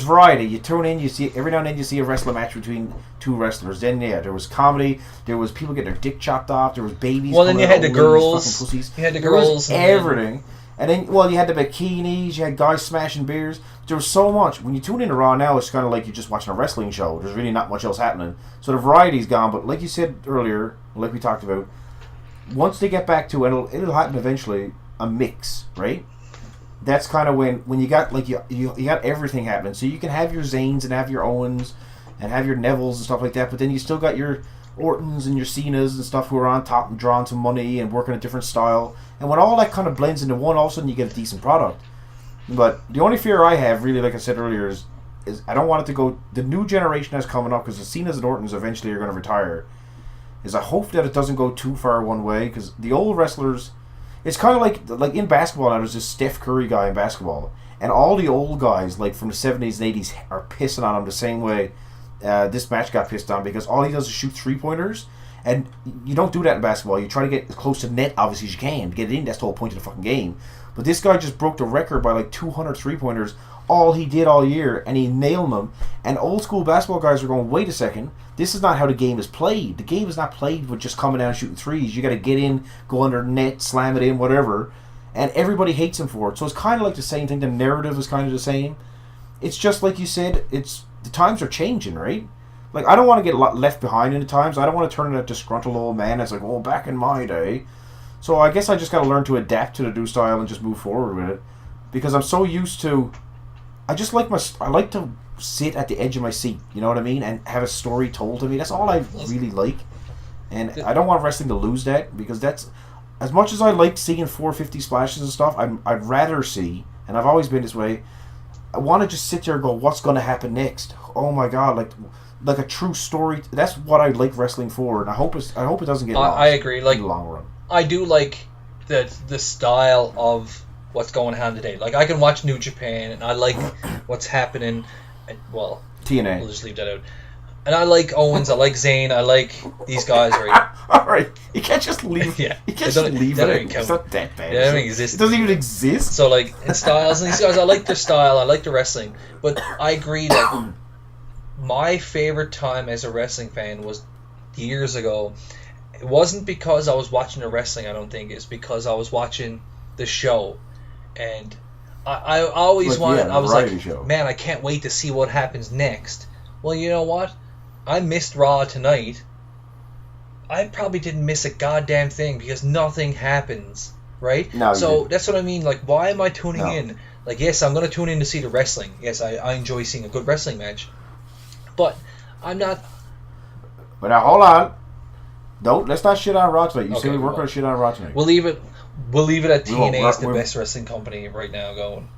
variety. You tune in, you see every now and then you see a wrestling match between two wrestlers. Then there was comedy. There was people getting their dick chopped off. There was babies. Well, then you had the girls. You had the girls. Everything. And then, well, you had the bikinis. You had guys smashing beers. There was so much. When you tune into Raw now, it's kind of like you're just watching a wrestling show. There's really not much else happening. So the variety's gone. But like you said earlier, like we talked about, once they get back to it'll happen eventually. A mix, right? That's kind of when you got like you got everything happening. So you can have your Zanes and have your Owens and have your Nevilles and stuff like that. But then you still got your Ortons and your Cenas and stuff who are on top and drawing some money and working a different style. And when all that kind of blends into one, all of a sudden you get a decent product. But the only fear I have, really, like I said earlier, is I don't want it to go. The new generation that's coming up, because the Cenas and Ortons eventually are going to retire. Is I hope that it doesn't go too far one way, because the old wrestlers, it's kind of like in basketball now. There's this Steph Curry guy in basketball, and all the old guys like from the 70s and 80s are pissing on him the same way this match got pissed on, because all he does is shoot 3-pointers. And you don't do that in basketball. You try to get as close to the net, obviously, as you can. To get it in, that's the whole point of the fucking game. But this guy just broke the record by like 200 3-pointers, all he did all year, and he nailed them. And old school basketball guys are going, wait a second, this is not how the game is played. The game is not played with just coming down and shooting threes. You got to get in, go under the net, slam it in, whatever. And everybody hates him for it. So it's kind of like the same thing. The narrative is kind of the same. It's just like you said, the times are changing, right? Like, I don't want to get left behind in the times. I don't want to turn into a disgruntled old man that's like, oh, back in my day. So I guess I just got to learn to adapt to the new style and just move forward with it. Because I'm so used to... I like to sit at the edge of my seat, you know what I mean? And have a story told to me. That's all I really like. And I don't want wrestling to lose that, because that's... As much as I like seeing 450 splashes and stuff, I'd rather see, and I've always been this way, I want to just sit there and go, what's going to happen next? Oh my God, like a true story. That's what I like wrestling for, and I hope it doesn't get lost. I agree. Like, in the long run, I do like the style of what's going on today. Like, I can watch New Japan, and I like what's happening. And, well, TNA. We'll just leave that out. And I like Owens. I like Zayn. I like these guys. Right? All right, you can't just leave. Yeah, you can't just leave it. It's not that bad. It doesn't exist. It doesn't even exist. So, like, in styles, and these guys, I like their style. I like the wrestling, but I agree that my favorite time as a wrestling fan was years ago. It wasn't because I was watching the wrestling, I don't think. It's because I was watching the show. And I always wanted... I was like, show. Man, I can't wait to see what happens next. Well, you know what? I missed Raw tonight. I probably didn't miss a goddamn thing because nothing happens, right? No, so that's what I mean. Like, why am I tuning in? Like, yes, I'm going to tune in to see the wrestling. Yes, I enjoy seeing a good wrestling match. But I'm not... But now, hold on. Let's not shit on Raw tonight. You say we're going to shit on Raw tonight. We'll leave it at TNA is the best wrestling company right now going.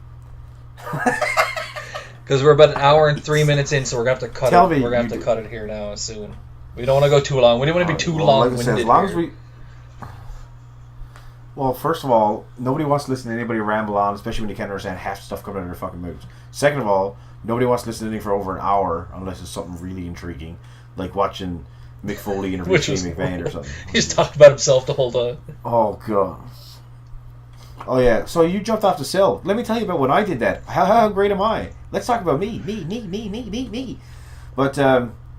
Because we're about an hour and 3 minutes in, so we're going to have to cut it. We're going to have to cut it here now soon. We don't want to go too long. We don't want to be too long-winded. Like as long as we... Well, first of all, nobody wants to listen to anybody ramble on, especially when you can't understand half the stuff coming out of their fucking mouths. Second of all, nobody wants to listen to anything for over an hour unless it's something really intriguing, like watching Mick Foley interview Shane McMahon or something. He's talked about himself the whole time. Oh, God. Oh, yeah. So you jumped off the cell. Let me tell you about when I did that. How great am I? Let's talk about me. Me. But,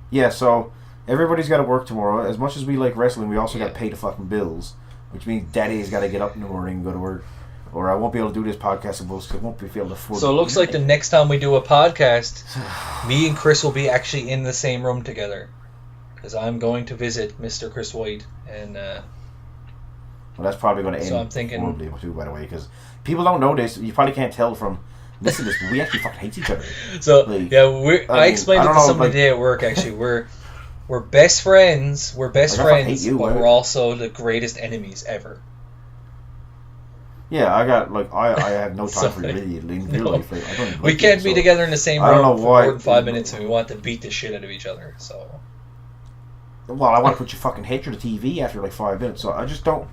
yeah, so everybody's got to work tomorrow. As much as we like wrestling, we also got to pay the fucking bills, which means Daddy's got to get up in the morning and go to work. Or I won't be able to do this podcast because I won't be able to afford it. So it looks like the next time we do a podcast, me and Chris will be actually in the same room together. Because I'm going to visit Mr. Chris White. And, well, that's probably going to end so I'm thinking, horribly too, by the way. Because people don't know this. You probably can't tell from... Listen to this, but we actually fucking hate each other. So, like, yeah, I explained it to somebody today at work, actually. We're best friends. We're best Like, I fucking friends, hate you, but right? we're also the greatest enemies ever. Yeah, I got like I have no time for So, your idiot in real no. life. Like, I don't even We like can't you, be so together in the same I don't room know for why. more than 5 minutes, and we want to beat the shit out of each other. So. Well, I want to put your fucking hatred of TV after like 5 minutes, so I just don't.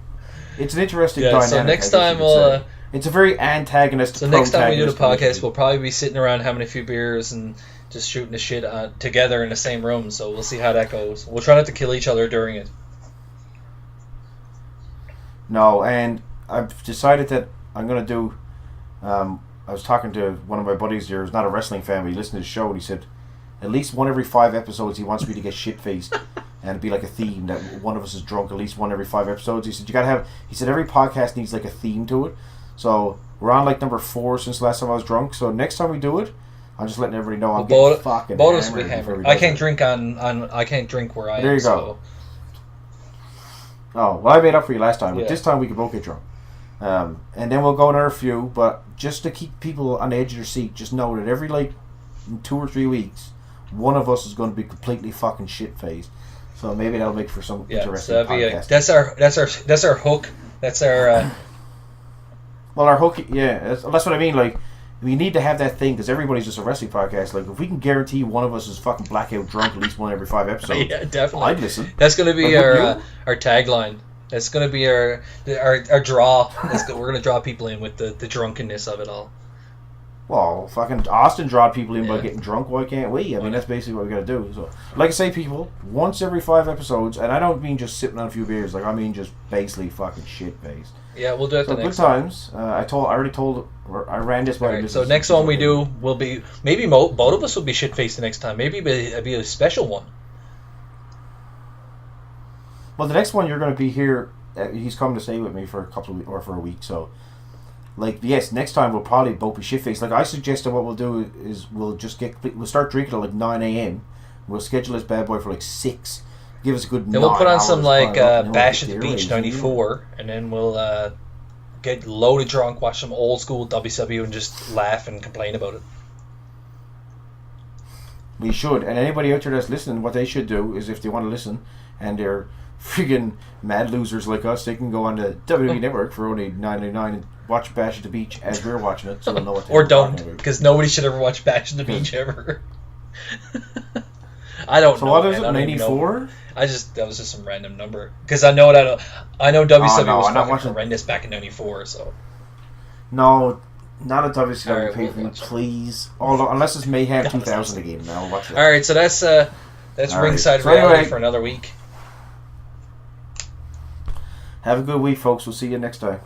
It's an interesting Yeah. dynamic. So next I guess time you could we'll. say. It's a very antagonist. So next time we do the protagonist podcast, relationship. we'll probably be sitting around having a few beers and just shooting the shit together in the same room. So we'll see how that goes. We'll try not to kill each other during it. No, and I've decided that I'm gonna do. I was talking to one of my buddies here, who's not a wrestling fan, but he listened to the show, and he said, at least one every 5 episodes, he wants me to get shit faced, and it'd be like a theme that one of us is drunk at least one every 5 episodes. He said you gotta have. He said every podcast needs like a theme to it. So we're on like number 4 since last time I was drunk. So next time we do it, I'm just letting everybody know I'm getting fucking Both will be hammered. hammered. I can't drink on. I can't drink where I am. There you go. Oh, well, I made up for you last time, but this time we could both get drunk. And then we'll go another few, but just to keep people on the edge of their seat, just know that every like 2 or 3 weeks, one of us is going to be completely fucking shit faced. So maybe that'll make for some interesting podcast. That's our hook. That's our. Well, our hook, yeah, that's what I mean. Like, we need to have that thing because everybody's just a wrestling podcast. Like, if we can guarantee one of us is fucking blackout drunk at least one every 5 episodes, Yeah, definitely. I'd listen. That's going to be Like, our tagline. That's going to be our draw. We're going to draw people in with the drunkenness of it all. Well, fucking Austin drawed people in by Yeah. getting drunk. Why can't we? I mean, that's basically what we got to do. So, like I say, people, once every 5 episodes, and I don't mean just sipping on a few beers. Like, I mean just basically fucking shit faced. Yeah, we'll do it So the good next time. times. I ran this by. Alright, so next one we do will be maybe both of us will be shit faced the next time. Maybe it'll be a special one. Well, the next one you're going to be here. He's coming to stay with me for a couple of or for a week. So, like, yes, next time we'll probably both be shit faced. Like I suggested, what we'll do is we'll start drinking at like 9 a.m. We'll schedule this bad boy for like 6. Give us a good. Then we'll put on some like Bash at at the Beach '94, and then we'll get loaded drunk, watch some old school WCW, and just laugh and complain about it. We should, and anybody out there that's listening, what they should do is if they want to listen, and they're friggin' mad losers like us, they can go on the WWE Network for only $9.99 and watch Bash at the Beach as we're watching it, so they'll know what. Or don't, because nobody should ever watch Bash at the Beach ever. I don't know. So what is man. it? I don't even know. 94? That was just some random number because I know WCW was I'm not fucking watching. horrendous back in '94. So No, not a WCW Alright, pay we'll per view, watch it. please. Although, unless it's Mayhem 2000 again, now I'll watch it. all right, so that's All right. Ringside So Reality anyway- for another week. Have a good week, folks. We'll see you next time.